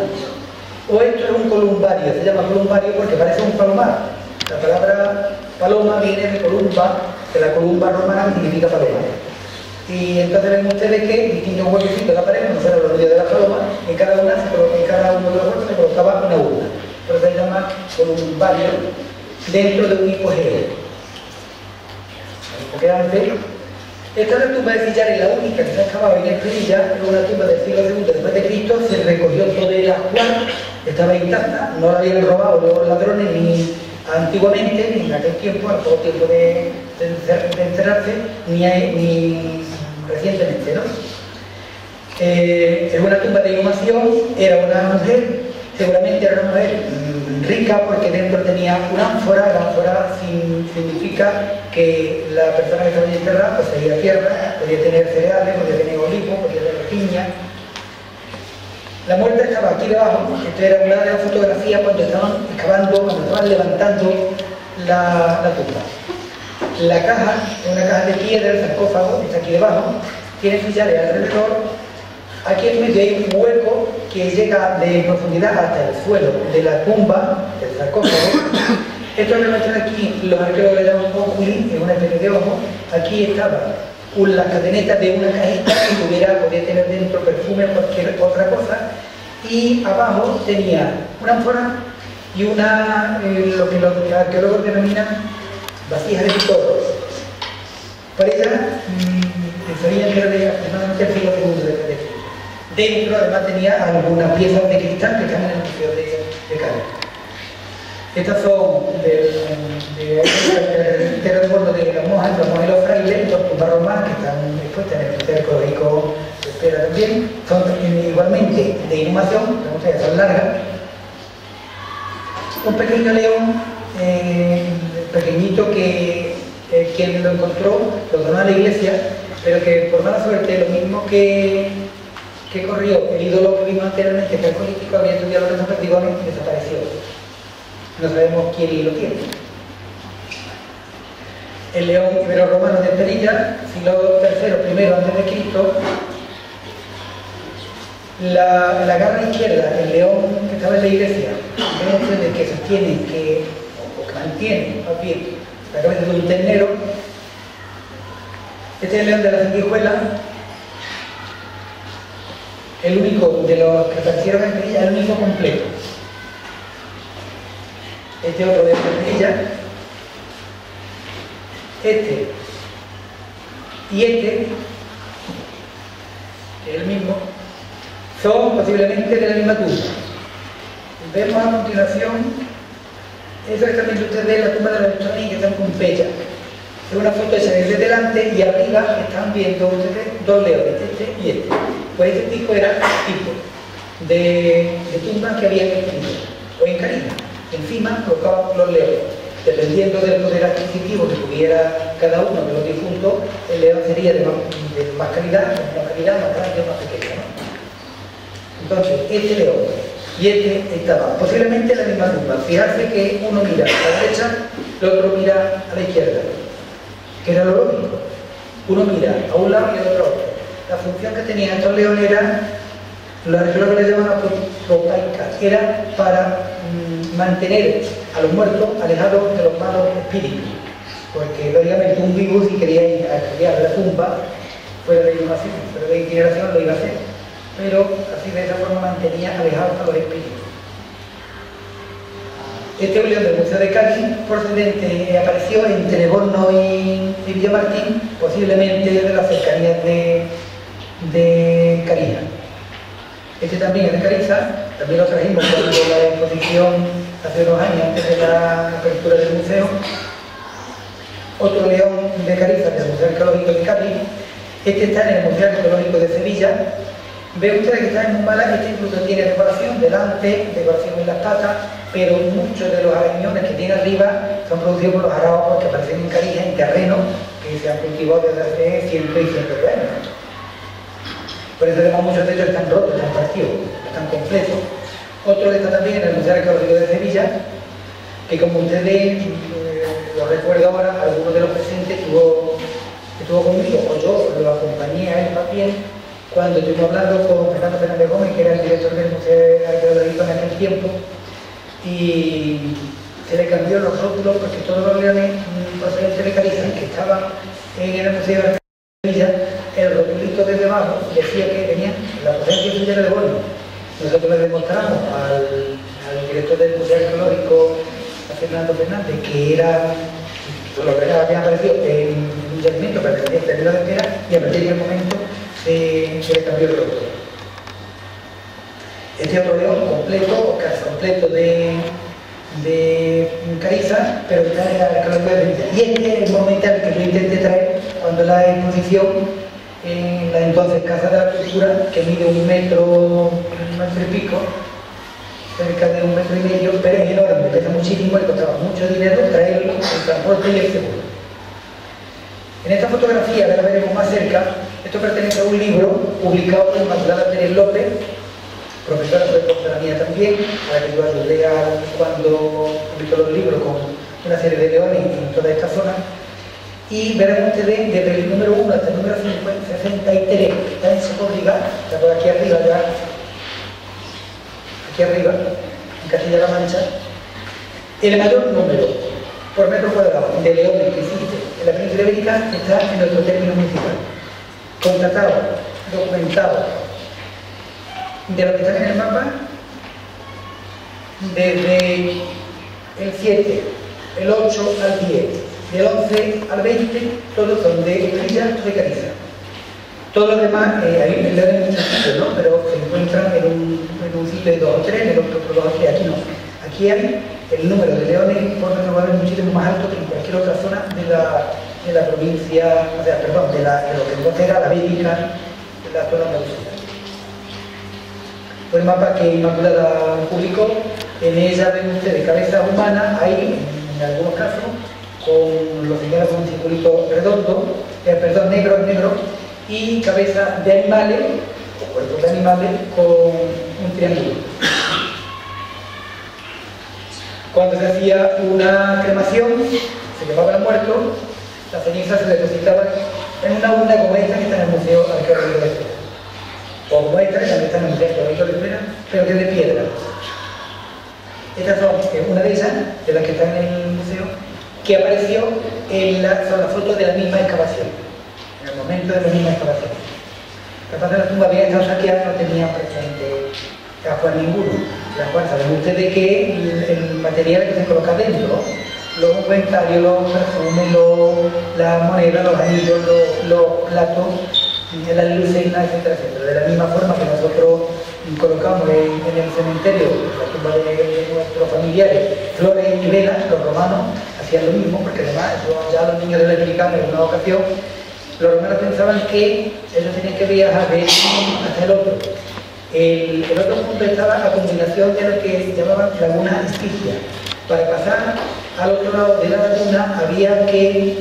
O esto es un columbario, se llama columbario porque parece un palomar. La palabra paloma viene de columba, que la columba romana significa paloma. Y entonces ven ustedes que distintos huequecitos de la pared, no serán los nudillos de la paloma, en cada uno de los huecos se colocaba una urna. Por eso se llama columbario dentro de un hipogeo. Porque antes, esta es la tumba de sillares, la única que se ha excavado en Estevilla, es una tumba del siglo II después de Cristo, se recogió toda la cual estaba intacta, no la habían robado los ladrones ni antiguamente, ni en aquel tiempo, al poco tiempo de encerrarse, ni recientemente, ¿no? Es una tumba de inhumación, era una mujer, seguramente era una mujer rica porque dentro tenía una ánfora. La ánfora significa que la persona que estaba enterrada poseía tierra, podía tener cereales, podía tener olivos, podía tener piña. La muerte estaba aquí debajo. Esto era una de las fotografías cuando estaban excavando, cuando estaban levantando la tumba. La caja es una caja de piedra, el sarcófago está aquí debajo, tiene sillares alrededor. Aquí en medio hay un hueco que llega de profundidad hasta el suelo de la tumba, del sarcófago. Esto lo muestran aquí, los arqueólogos le llaman oculi, es una especie de ojo. Aquí estaban las cadenetas de una cajita que podía tener dentro perfume o cualquier otra cosa. Y abajo tenía una ánfora y lo que los arqueólogos denominan vasijas de tesoro. Por ella sabían que era de aproximadamente el siglo II de Dentro además tenía algunas piezas de cristal que están en el Museo de Cádiz. Estas son del transbordo de las monjas y los frailes, dos tumbas romanas que están expuestas en el Museo Arqueológico de Espera también. Son igualmente de inhumación, son largas. Un pequeño león, pequeñito, que quien lo encontró, lo donó a la iglesia pero que por mala suerte, lo mismo que corrió el ídolo que vimos anteriormente, que el político había estudiado los restos perdigones y desapareció. No sabemos quién lo tiene. El león ibero-romano de Perilla, siglo III, primero antes de Cristo, la garra izquierda, el león que estaba en la iglesia, el hecho de que sostiene o que mantiene, más bien, la cabeza de un ternero. Este es el león de la sanguijuela, el único de los que aparecieron en Perilla, el único completo. Este otro de Perilla, este y este, que es el mismo, son posiblemente de la misma tumba. Vemos a continuación, eso es también ustedes la tumba de los Electroní, que está en Pompeya. Es una foto hecha desde delante y arriba están viendo ustedes dos leones, este y este. Pues este tipo era el tipo de tumba que había en Egipto o en Carina. Encima colocaban los leones. Dependiendo del poder adquisitivo que tuviera cada uno de los difuntos, el león sería de más calidad, más grande o más pequeño, ¿no? Entonces, este león y este estaban posiblemente en la misma tumba. Fijarse que uno mira a la derecha, el otro mira a la izquierda, que era lo lógico. Uno mira a un lado y al otro a otro. La función que tenían estos leones era, lo que le llaman propaica, era para mantener a los muertos alejados de los malos espíritus. Porque lógicamente un vivo, si quería ir a estudiar la tumba, fuera de inhumación, fuera de incineración, lo iba a hacer. Pero así de esa forma mantenía alejados a los espíritus. Este león del Museo de Cádiz, procedente, apareció entre Borno y Villamartín, posiblemente de las cercanías de Carina. Este también es de Cariza, también lo trajimos cuando la exposición hace unos años antes de la apertura del museo. Otro león de Cariza, del Museo Arqueológico de Cádiz. Este está en el Museo Arqueológico de Sevilla. Ven ustedes que está en un mala, este incluso tiene decoración delante, decoración en las patas, pero muchos de los arañones que tiene arriba son producidos por los araos que aparecen en Cariza, en terreno, que se han cultivado desde hace cientos y cientos de años. Por eso además muchos de ellos están rotos, están partidos, están completos. Otro está también en el Museo Arqueológico de Sevilla, que como ustedes lo recuerdo ahora, algunos de los presentes estuvo conmigo, o yo lo acompañé a él más bien, cuando estuvimos hablando con Fernando Fernández Gómez, que era el director del Museo Arqueológico en aquel tiempo, y se le cambió los rótulos porque todos los leones procedentes de Cariza que estaban en el Museo de Sevilla, el rotulito de debajo decía que tenía la procedencia suya de Borno. Nosotros le demostramos al director del Museo Arqueológico, a Fernando Fernández, que era lo que había aparecido en un yacimiento perteneciente a la de Espera, y a partir de aquel momento se le cambió el rótulo. Este otro león completo, casi completo de Cariza, pero está en la arqueología de Sevilla. Y este es el momento al que yo intenté traer cuando la exposición en la entonces Casa de la Cultura, que mide 1 metro y pico, cerca de 1,5 metros, pero es enorme, pesa muchísimo, le costaba mucho dinero traerlo, el transporte y el seguro. En esta fotografía, que la veremos más cerca, esto pertenece a un libro publicado por Inmaculada Pérez López, profesora de la mía también, a la que yo ayudé cuando publicó los libros con una serie de leones en toda esta zona. Y verán ustedes desde el número 1 hasta el número 63, que está en Socorriga, está por aquí arriba ya, aquí arriba, en Castilla-La Mancha, el mayor número por metro cuadrado de leones que existe en la península ibérica está en nuestro término municipal. Contratado, documentado, de lo que está en el mapa, desde el 7, el 8 al 10, del 11 al 20, todos son de Perilla o de Cariza. Todos los demás, hay en muchos sitios, ¿no? Pero se encuentran en un sitio de 2 o 3, en el otro 2 o 3, aquí no. Aquí hay el número de leones por metro cuadrado muchísimo más alto que en cualquier otra zona de la provincia, o sea, perdón, de lo que entonces era la Bética, de la zona andalucía. Fue el mapa que Inmaculada publicó. En ella ven ustedes cabezas humanas, ahí en algunos casos, con los señales con un circulito redondo, negro, y cabeza de animales, o cuerpos de animales, con un triángulo. Cuando se hacía una cremación, se quemaba el muerto, la ceniza se depositaba en una urna como esta que está en el Museo Arqueológico de Espera. O como esta que también está en el Museo Arqueológico de Espera, pero que es de piedra. Estas son una de ellas, de las que están en el museo, que apareció son las fotos de la misma excavación, en el momento de la misma excavación. Las partes de la tumba había estado saqueadas, no tenían presente a Juan ninguno. Las cuales saben ustedes que el material que se coloca dentro, los inventarios, los perfumes, las monedas, los anillos, los platos, las lucenas, etcétera, etcétera. De la misma forma que nosotros colocamos en el cementerio, en la tumba de nuestros familiares, flores y velas, los romanos hacían lo mismo, porque además, ya los niños les explicamos en una ocasión, los romanos pensaban que ellos tenían que viajar de uno hasta el otro. El otro punto estaba a combinación de lo que llamaban laguna Estigia. Para pasar al otro lado de la laguna había que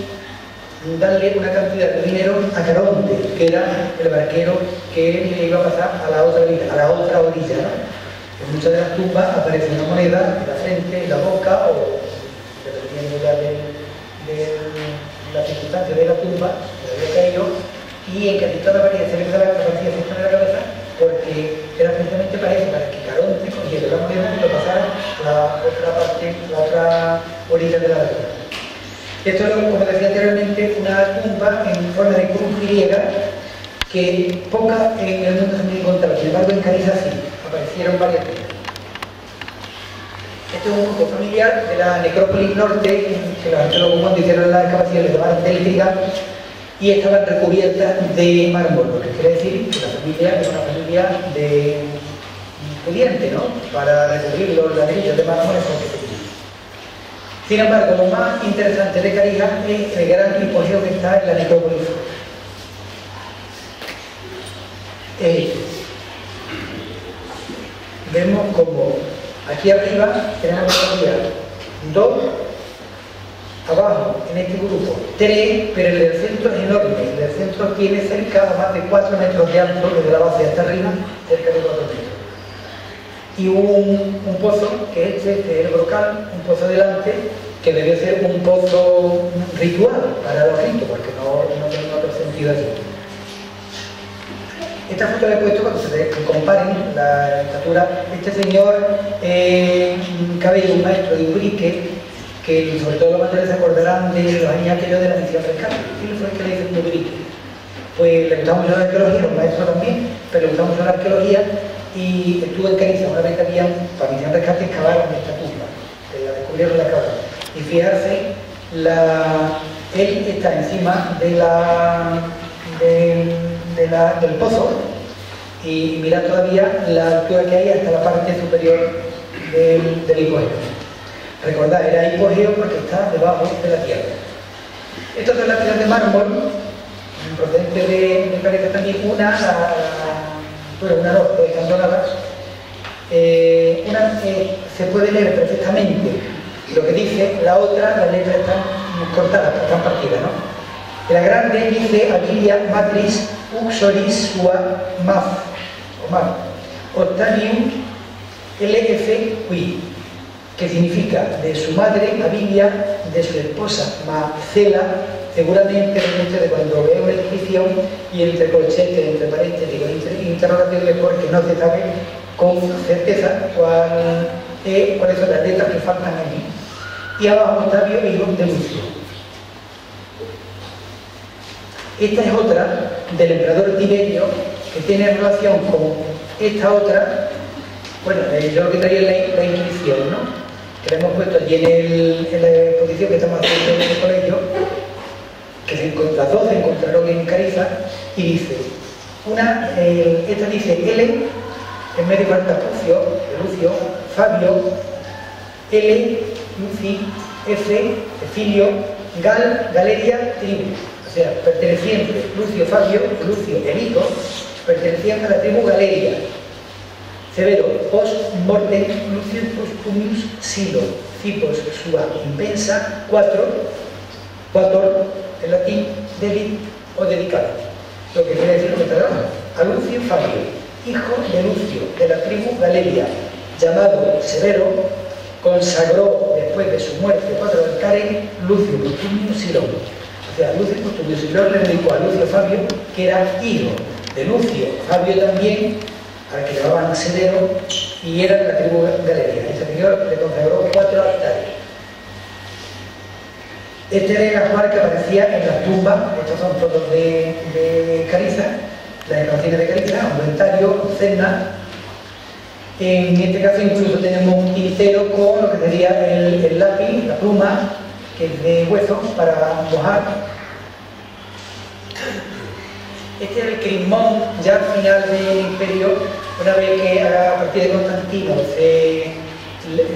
darle una cantidad de dinero a Caronte, que era el barquero que le iba a pasar a la otra orilla, ¿no? En muchas de las tumbas aparece una moneda en la frente, en la boca, o dependiendo ya de la circunstancia de la tumba, que había caído, y en casi todas varias se le daba la partida de la cabeza, porque era precisamente para eso, para que Caronte cogiera la moneda y lo pasara a la otra orilla de la laguna. Esto es, como decía anteriormente, una tumba en forma de cruz griega que poca en el mundo se me encontraba. Sin embargo, en Cariza sí, aparecieron varias tumbas. Este es un grupo familiar de la necrópolis norte, que los arqueólogos cuando hicieron la excavación le llamaron Delfiga, y estaban recubiertas de mármol, lo que quiere decir que la familia era una familia de pudiente, ¿no? Para recubrir los ladrillos de mármol es lo que tenían. Sin embargo, lo más interesante de Carija es el gran hipogeo que está en la necrópolis. Vemos como aquí arriba tenemos todavía 2, abajo en este grupo 3, pero el del centro es enorme. El del centro tiene cerca más de 4 metros de alto, desde la base hasta arriba, cerca de 4 metros. Y un pozo, que es el brocal, un pozo delante, que debió ser un pozo ritual para los ritos, porque no tiene otro sentido así. Esta foto la he puesto para que se comparen la estatura. Este señor cabello, un maestro de Ubrique, que sobre todo los mayores se acordarán de los años aquellos de la misión rescate. ¿Quién fue el que le hizo Ubrique? Pues le gustaba mucho la arqueología, era un maestro también, pero le gustaba mucho la arqueología y estuvo en Cariza una vez que habían, para misión rescate, excavaron esta tumba, que la descubrieron la excavaron. Y fijarse, él está encima del pozo y mira todavía la altura que hay hasta la parte superior del hipogeo. Recordad, era hipogeo porque está debajo de la tierra. Estas son las piedras de mármol, procedente de Cariza también, una no, están donadas. Una se puede leer perfectamente lo que dice, la otra, las letras están cortadas, están partidas, ¿no? La grande dice Avilia Matris Uxoris Ua Maf, o Maf, Octavium LF Ui, que significa de su madre Avilia, de su esposa Macela, seguramente realmente de cuando veo la inscripción y entre corchetes, entre paréntesis, entre interrogatorios, porque no se sabe con certeza cuáles son las letras que faltan aquí. Y abajo Octavio, hijo de Lucio. Esta es otra del emperador Tiberio, que tiene relación con esta otra. Bueno, yo lo que traía es la inscripción, ¿no? Que la hemos puesto allí en la exposición que estamos haciendo en el colegio, que las dos se encontraron en Cariza, y dice, esta dice L, en medio falta Lucio, Fabio, L, Luci, F, Cecilio, Galeria, tribu. O sea, perteneciente, Lucio Fabio, Lucio el hijo, perteneciente a la tribu Galeria. Severo, post mortem, Lucius postumius silo, cipos sua impensa, 4, en latín, o dedicado, lo que quiere decir lo que está debajo. A Lucio Fabio, hijo de Lucio, de la tribu Galeria, llamado Severo, consagró después de su muerte 4 altares Lucio Postumio Silón. O sea, Lucio Postumio Silón le dedicó a Lucio Fabio, que era hijo de Lucio Fabio también, al que llamaban Severo, y era de la tribu Galeria. Ese señor le consagró 4 altares. Este era el ajuar que aparecía en las tumbas. Estos son fotos de Cariza, las excavaciones de Cariza, un inventario, cena. En este caso incluso tenemos un tintero con lo que sería el lápiz, la pluma, que es de hueso, para mojar. Este es el crismón ya al final del imperio, una vez que a partir de Constantino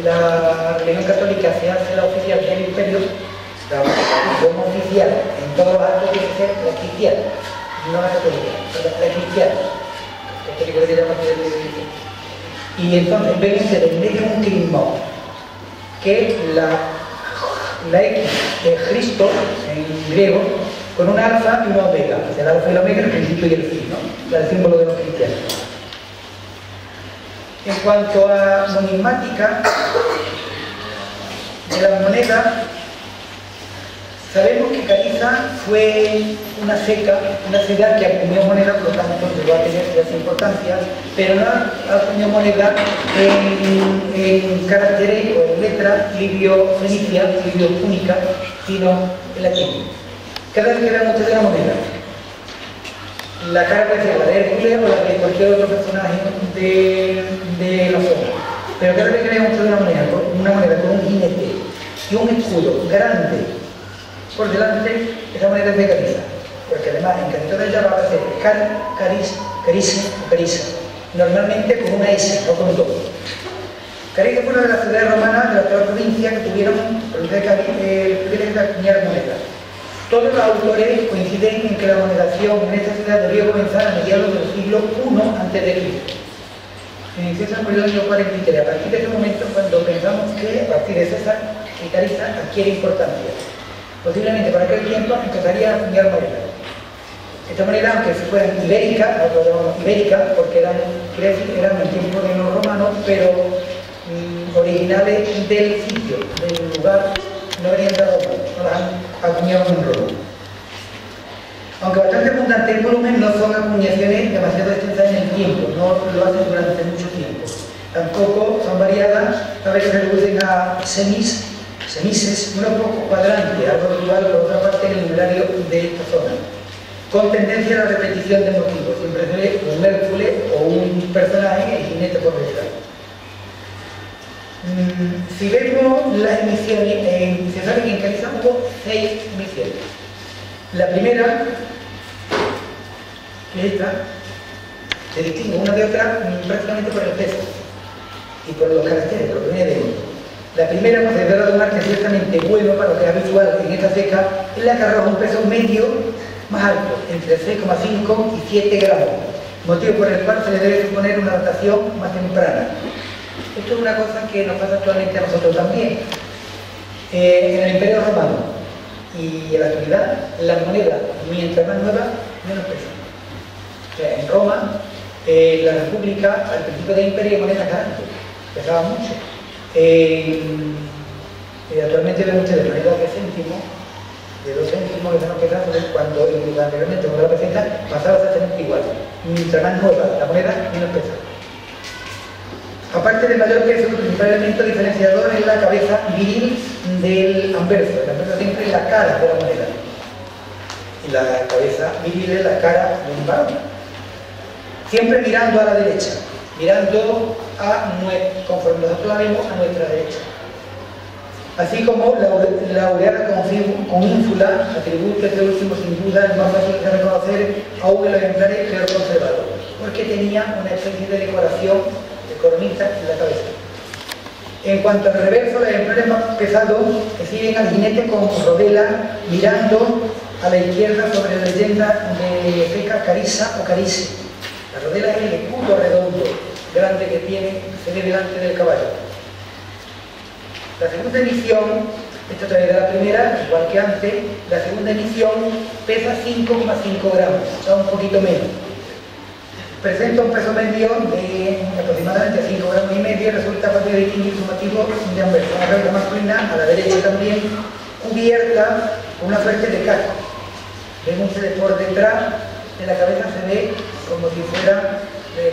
la religión católica se hace la oficial del imperio. La religión oficial en todos los actos tiene que ser la cristiana, no la católica, la cristiana. La católica se llama y entonces ven ustedes en medio un crismón, que la X de Cristo en griego, con un alfa y una omega. O sea, el alfa y la omega, el principio y el fin, ¿no? El símbolo de los cristianos. En cuanto a numismática de las monedas, sabemos que Cariza fue una ciudad que acuñó moneda, por lo tanto llegó a tener cierta importancia, pero no acuñó moneda en caracteres o en letras libio-fenicia, libio-púnica, sino en latín. Cada vez que vean ustedes la moneda, la cara puede ser la de Hércules o la de cualquier otro personaje de la zona, pero cada vez que vean ustedes una moneda con un jinete y un escudo grande por delante, esa moneda es de Cariza, porque además en casi toda ella va a aparecer Cariza o Cariza, normalmente con una S, no con dos. Cariza fue una de las ciudades romanas de la actual provincia que tuvieron el privilegio de acuñar monedas. Todos los autores coinciden en que la monedación en esta ciudad debió comenzar a mediados del siglo I a.C. Inició en el año 43. A partir de ese momento, cuando pensamos que a partir de César y Cariza adquiere importancia. Posiblemente por aquel tiempo empezaría a acuñar monedas. Estas monedas, aunque fueran ibéricas, nosotros llamamos ibéricas porque eran en tiempo de los romanos, pero originales del sitio, del lugar, no venían de Roma, no las han acuñado en Roma. Aunque bastante abundantes en volumen, no son acuñaciones demasiado extensas en el tiempo, no lo hacen durante mucho tiempo. Tampoco son variadas, a veces se reducen a semises, unos pocos cuadrantes, algo habitual por otra parte en el numerario de esta zona, con tendencia a la repetición de motivos, siempre se ve un Hércules o un personaje y jinete por detrás. Si vemos las emisiones, se sabe que en Cariza hubo 6 emisiones. La primera, que es esta, se distingue una de otra prácticamente por el peso y por los caracteres, por lo que viene de ellos. La primera, considerada de un arte ciertamente bueno para lo que es habitual en esta ceca, es la que arroja un peso medio más alto, entre 6,5 y 7 gramos, motivo por el cual se le debe suponer una datación más temprana. Esto es una cosa que nos pasa actualmente a nosotros también. En el Imperio Romano y en la actualidad, las monedas, mientras más nuevas, menos pesan. O sea, en Roma, la República, al principio del Imperio, monedas grandes, pesaban mucho. Actualmente vemos ustedes monedas de céntimo, de 2 céntimos, que están pesando cuando anteriormente con la peseta pasaba exactamente igual. Mientras más nueva la moneda, menos pesa. Aparte del mayor peso, el principal elemento diferenciador es la cabeza viril del anverso. El anverso siempre es la cara de la moneda. Y la cabeza viril es la cara de un varón. Siempre mirando a la derecha, mirando conforme nosotros la vemos, a nuestra derecha. Así como la aureola con ínfula, atributo este último sin duda es más fácil de reconocer aún en los ejemplares peor conservados, porque tenía una especie de decoración de coronita en la cabeza. En cuanto al reverso, los ejemplares más pesados exhiben al jinete con rodela mirando a la izquierda sobre la leyenda de feca Cariza o Carice. La rodela es el escudo redondo, grande que tiene, se ve delante del caballo. La segunda edición Esta todavía es la primera, igual que antes. La segunda emisión pesa 5,5 gramos, o sea, un poquito menos. Presenta un peso medio de aproximadamente 5 gramos y medio y resulta fácil de distinguir su motivo de anverso. Una cabeza masculina, a la derecha también, cubierta con una suerte de casco. Vemos que por detrás de la cabeza se ve como si fuera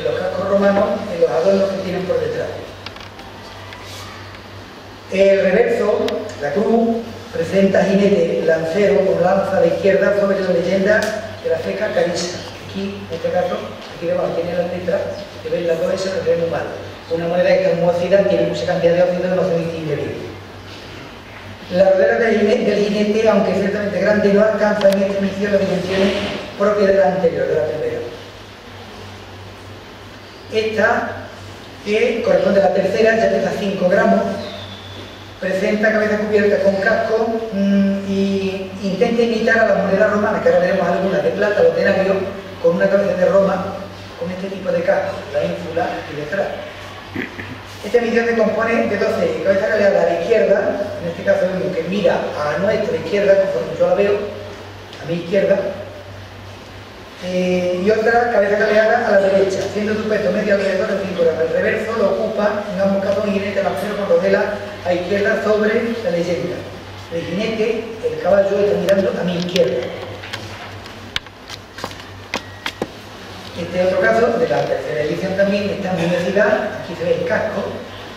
los cascos romanos en los adornos que tienen por detrás. El reverso, la cruz, presenta jinete lancero con lanza a la izquierda sobre la leyenda de la feca Carissa. Aquí, en este caso, aquí debajo tiene las letras, que ven las dos S, se ve muy mal. Una moneda que está muy óxida, tiene mucha cantidad de óxido y no se distingue bien. La rodela del jinete, aunque ciertamente grande, no alcanza en esta emisión las dimensiones propias de la anterior, de la primera. Esta, que corresponde a la tercera, ya pesa 5 gramos, presenta cabeza cubierta con casco y intenta imitar a las monedas romanas, que ahora veremos algunas de plata, los denarios, con una cabeza de Roma, con este tipo de casco, la ínsula y detrás. Esta emisión se compone de 12 cabezas galeadas a la izquierda, en este caso vemos que mira a nuestra izquierda, conforme yo la veo, a mi izquierda, y otra cabeza galeada a la derecha, siendo su peso medio alrededor de 5 gramos. El reverso lo ocupa, en ambos casos, un jinete lancero con rodela a izquierda sobre la leyenda. El jinete, el caballo, está mirando a mi izquierda. Este otro caso, de la tercera edición también, está en mi universidad. Aquí se ve el casco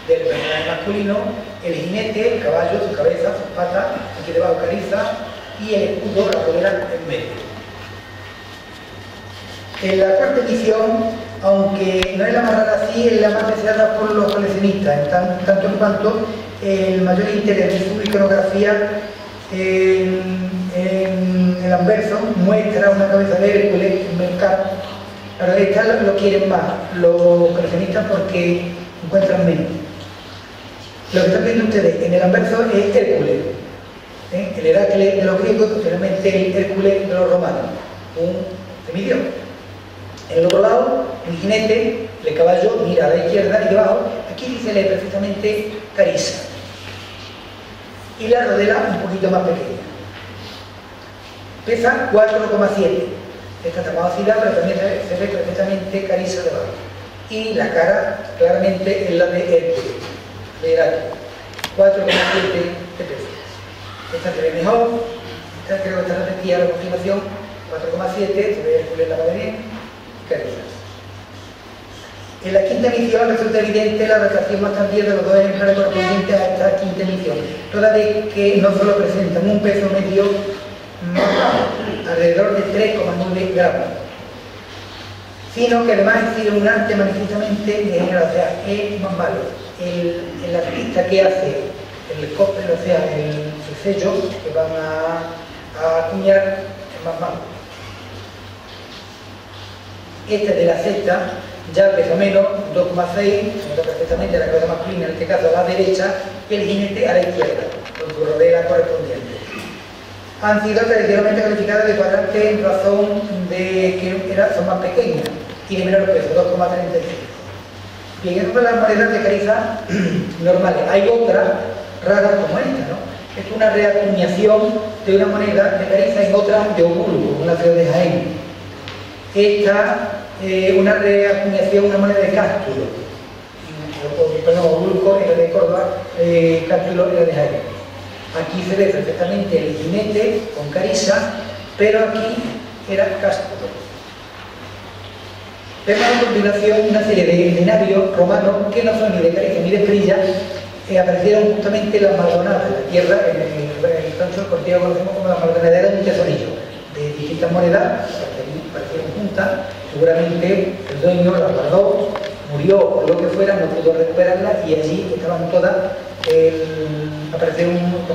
del personaje masculino, el jinete, el caballo, su cabeza, sus patas, aquí debajo Carissa, y el escudo, la rodela en medio. En la cuarta edición, aunque no es la más rara, sí es la más deseada por los coleccionistas, tanto en cuanto el mayor interés de su iconografía en el anverso muestra una cabeza de Hércules, un mercado. Ahora, esta lo quieren más los coleccionistas porque encuentran menos. Lo que están viendo ustedes en el anverso es Hércules, el Heracles de los griegos, posteriormente el Hércules de los romanos, un semidios. En el otro lado, un jinete, el caballo mira a la izquierda y debajo, aquí se lee perfectamente Carissa. Y la rodela un poquito más pequeña. Pesa 4,7. Esta está más óxida, pero también se ve perfectamente Carissa debajo. Y la cara claramente es la de Hércules, de Heracles. 4,7 de peso. Esta se ve mejor, esta creo que está repetida la continuación, 4,7, se ve Hércules la madre bien. En la quinta emisión resulta evidente la datación más tardía de los dos ejemplares correspondientes a esta quinta emisión, toda vez que no solo presentan un peso medio más bajo, alrededor de 3,9 gramos, sino que además existe un arte manifiestamente degenerado, o sea, es más malo. El artista que hace el copel, o sea, el sello que van a acuñar, es más malo. Esta de la sexta ya pesa menos, 2,6, se nota perfectamente la cabeza masculina, en este caso a la derecha, y el jinete a la izquierda, con su rodela correspondiente. Han sido tradicionalmente calificadas de cuadrante en razón de que son más pequeñas y de menor peso, 2,35. Bien, estas son las monedas de Carissa normales. Hay otras raras como esta, ¿no? Es una reacuñación de una moneda de Carissa en otra de Ogulgo, una ciudad de Jaén. Esta, una reacuñación, una moneda de Cástulo, perdón, Ogulgo era de Córdoba, Cástulo era de Jaén. Aquí se ve perfectamente el jinete con Carissa, pero aquí era Cástulo. Vemos a continuación una serie de denarios romanos que no son ni de Carissa ni de Esprilla, aparecieron justamente en la Maldonada, en la tierra, en el rancho corteo conocemos como la Maldonada, era un tesorillo de distintas monedas, aparecieron juntas, seguramente el dueño las guardó, murió o lo que fuera, no pudo recuperarlas y allí estaban todas, cuando aparecieron juntas.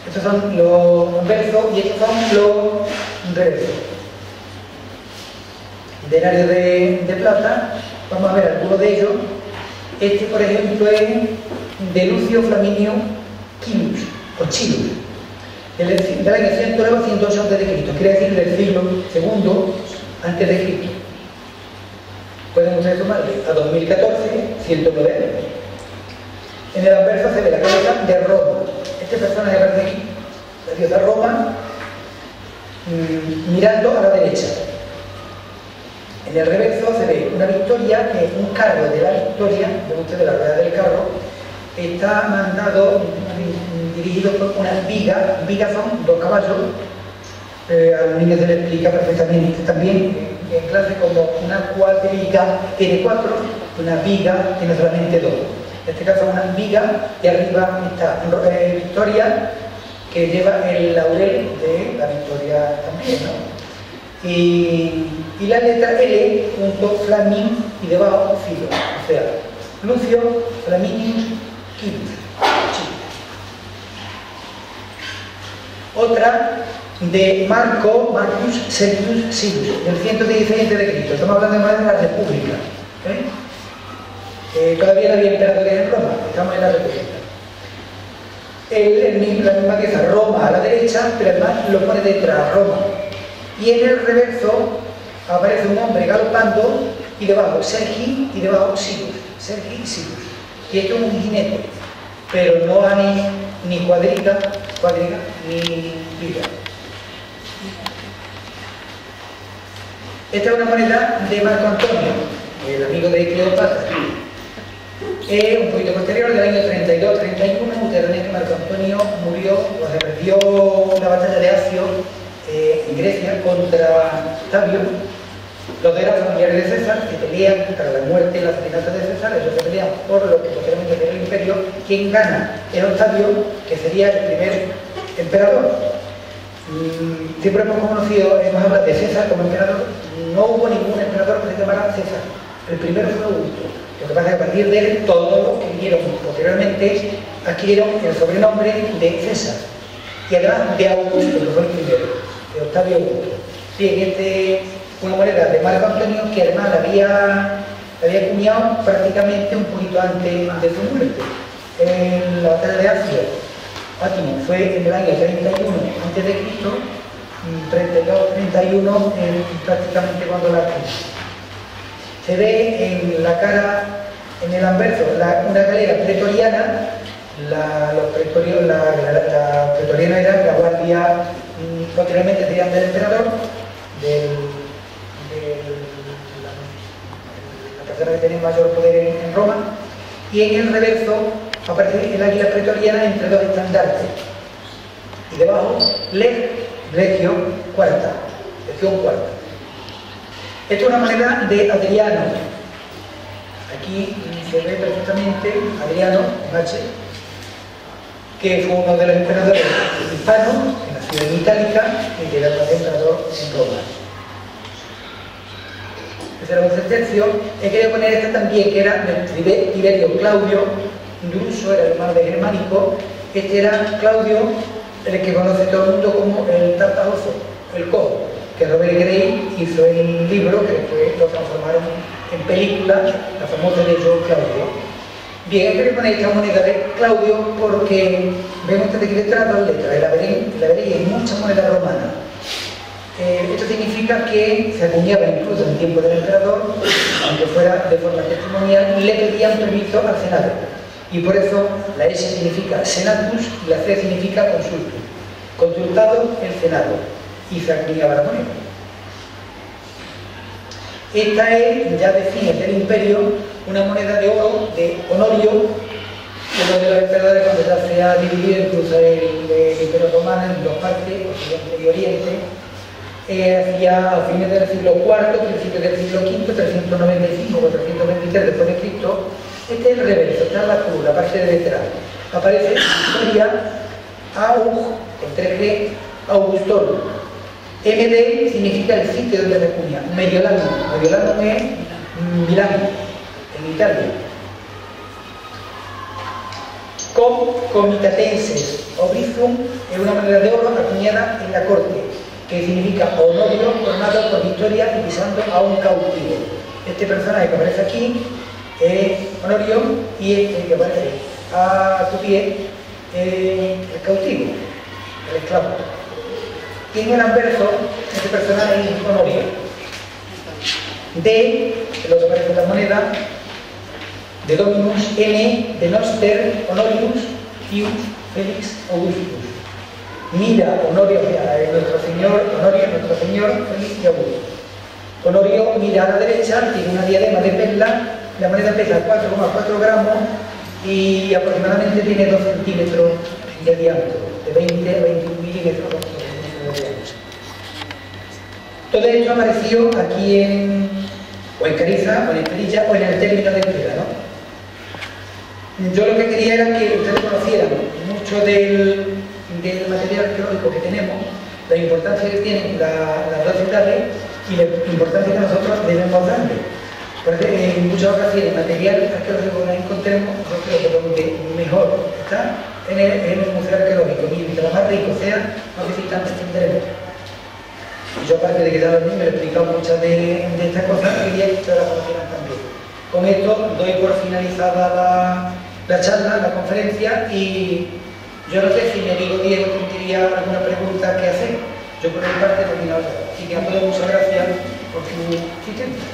Estos son los versos y estos son los reversos. Denarios de plata, vamos a ver algunos de ellos. Este, por ejemplo, es de Lucio Flaminio Quinus, o Chilus, del año 109 a 108 a.C., quiere decir del siglo II a.C. Pueden ustedes sumarle a 2014, 109 años. En el anverso se ve la cabeza de Roma. Este personaje aparece aquí, la diosa Roma, mirando a la derecha. En el reverso se ve una victoria, que es un carro de la victoria, de ustedes la rueda del carro, está mandado, dirigido por unas vigas. Vigas son dos caballos. A los niños se les explica perfectamente también en clase como una cuadriga tiene 4, una viga tiene solamente 2. En este caso una viga, y arriba está Victoria, que lleva el laurel de la victoria también, ¿no? Y la letra L junto Flamin y debajo Filo, o sea, Lucio Flaminius Quint. Otra de Marcus Servius Silvius, del 116 a.C. Estamos hablando más de la República. Todavía no había emperadores en Roma, estamos en la República. La misma pieza, Roma a la derecha, pero además lo pone detrás, Roma. Y en el reverso aparece un hombre galopando, y debajo Sergi y debajo Silus. Sergi y Silus. Y esto es un jinete, pero no hay ni cuadriga ni viga. Esta es una moneda de Marco Antonio, el amigo de Cleopatra. Es un poquito posterior, del año 32-31. Ustedes ven que Marco Antonio murió, o se perdió la batalla de Acio en Grecia contra Octavio. Los dos eran familiares de César, que pelean para la muerte y el asesinato de César. Ellos se pelean por lo que posteriormente sería el imperio. Quien gana es Octavio, que sería el primer emperador. Siempre hemos hablado de César como emperador. No hubo ningún emperador que se llamara César. El primero fue Augusto. Lo que pasa es que a partir de él, todos los que vinieron posteriormente adquirieron el sobrenombre de César. Y además de Augusto, que fue el primero, de Octavio Augusto. Bien, una moneda de Marco Antonio, que además la había acuñado prácticamente un poquito antes de su muerte. En la batalla de Acio, fue en el año 31 a.C., 32-31, prácticamente cuando la acuñó. Se ve en la cara, en el anverso, una galera pretoriana. La pretoriana era la guardia, posteriormente serían del emperador, la persona que tenía mayor poder en Roma. Y en el reverso aparece el águila pretoriana entre dos estandartes. Y debajo, Legio Cuarta, Legión Cuarta. Esto es una moneda de Adriano. Aquí se ve perfectamente Adriano, H, que fue uno de los emperadores hispanos, que nació en Itálica y que era el emperador en Roma. Ese era un sentencio. He querido poner esta también, que era de Tiberio Claudio Druso, era el hermano de Germánico. Este era Claudio, el que conoce todo el mundo como el Tartagoso, el cojo, que Robert Gray hizo el libro, que después lo transformaron en película, la famosa de Yo Claudio. Bien, hay que poner esta moneda de Claudio porque vemos ustedes que detrás dos letras, la veréis en muchas monedas romanas. Esto significa que se acuñaba incluso en el tiempo del emperador, aunque fuera de forma testimonial, le pedían permiso al Senado. Y por eso la S significa Senatus y la C significa consultum. Consultado el Senado. Y se acuñaba la moneda. Esta es, ya de fines del imperio, una moneda de oro de Honorio, uno de los emperadores cuando ya se ha dividido incluso el imperio romano en dos partes, Occidente y Oriente, hacia fines del siglo IV, principios del siglo V, 395 o 323 después de Cristo. Este es el reverso, está en la cruz, la parte de detrás. Aparece Victoria Aug, con 3G, Augustor. MD significa el sitio donde se acuña, Mediolano. Mediolano es Milán, en Italia. Comitatenses Obrizum es una moneda de oro acuñada en la corte, que significa Honorio coronado por victoria y pisando a un cautivo. Este personaje que aparece aquí es Honorio y el que aparece a tu pie el cautivo, el esclavo. Y en el anverso, este personaje es Honorio. D, lo que aparece en la moneda, de Dominus, N de Noster, Honorius, Pius, Felix, Augustus. Mira, Honorio, nuestro Señor, Honorio, nuestro Señor, Félix y Augusto. Honorio mira a la derecha, tiene una diadema de perla, la moneda pesa 4,4 gramos y aproximadamente tiene 2 centímetros de diámetro, de 20 a 21 milímetros de diámetro. Todo esto apareció aquí o en Cariza, o en Estelilla, o en el término de entrega, ¿no? Yo lo que quería era que ustedes conocieran mucho del material arqueológico que tenemos, la importancia que tienen las dos ciudades y la importancia que nosotros debemos darle. Porque en muchas ocasiones el material arqueológico que encontremos, yo creo que donde mejor está en el Museo Arqueológico, y mientras más rico sea, más visitantes tendremos. Y yo, aparte de que ya los niños me he explicado muchas de estas cosas, quería que ustedes las conocieran también. Con esto doy por finalizada la charla, la conferencia, y yo no sé si mi amigo Diego tendría alguna pregunta que hacer. Yo por mi parte he terminado. Así que a todos muchas gracias por su asistencia.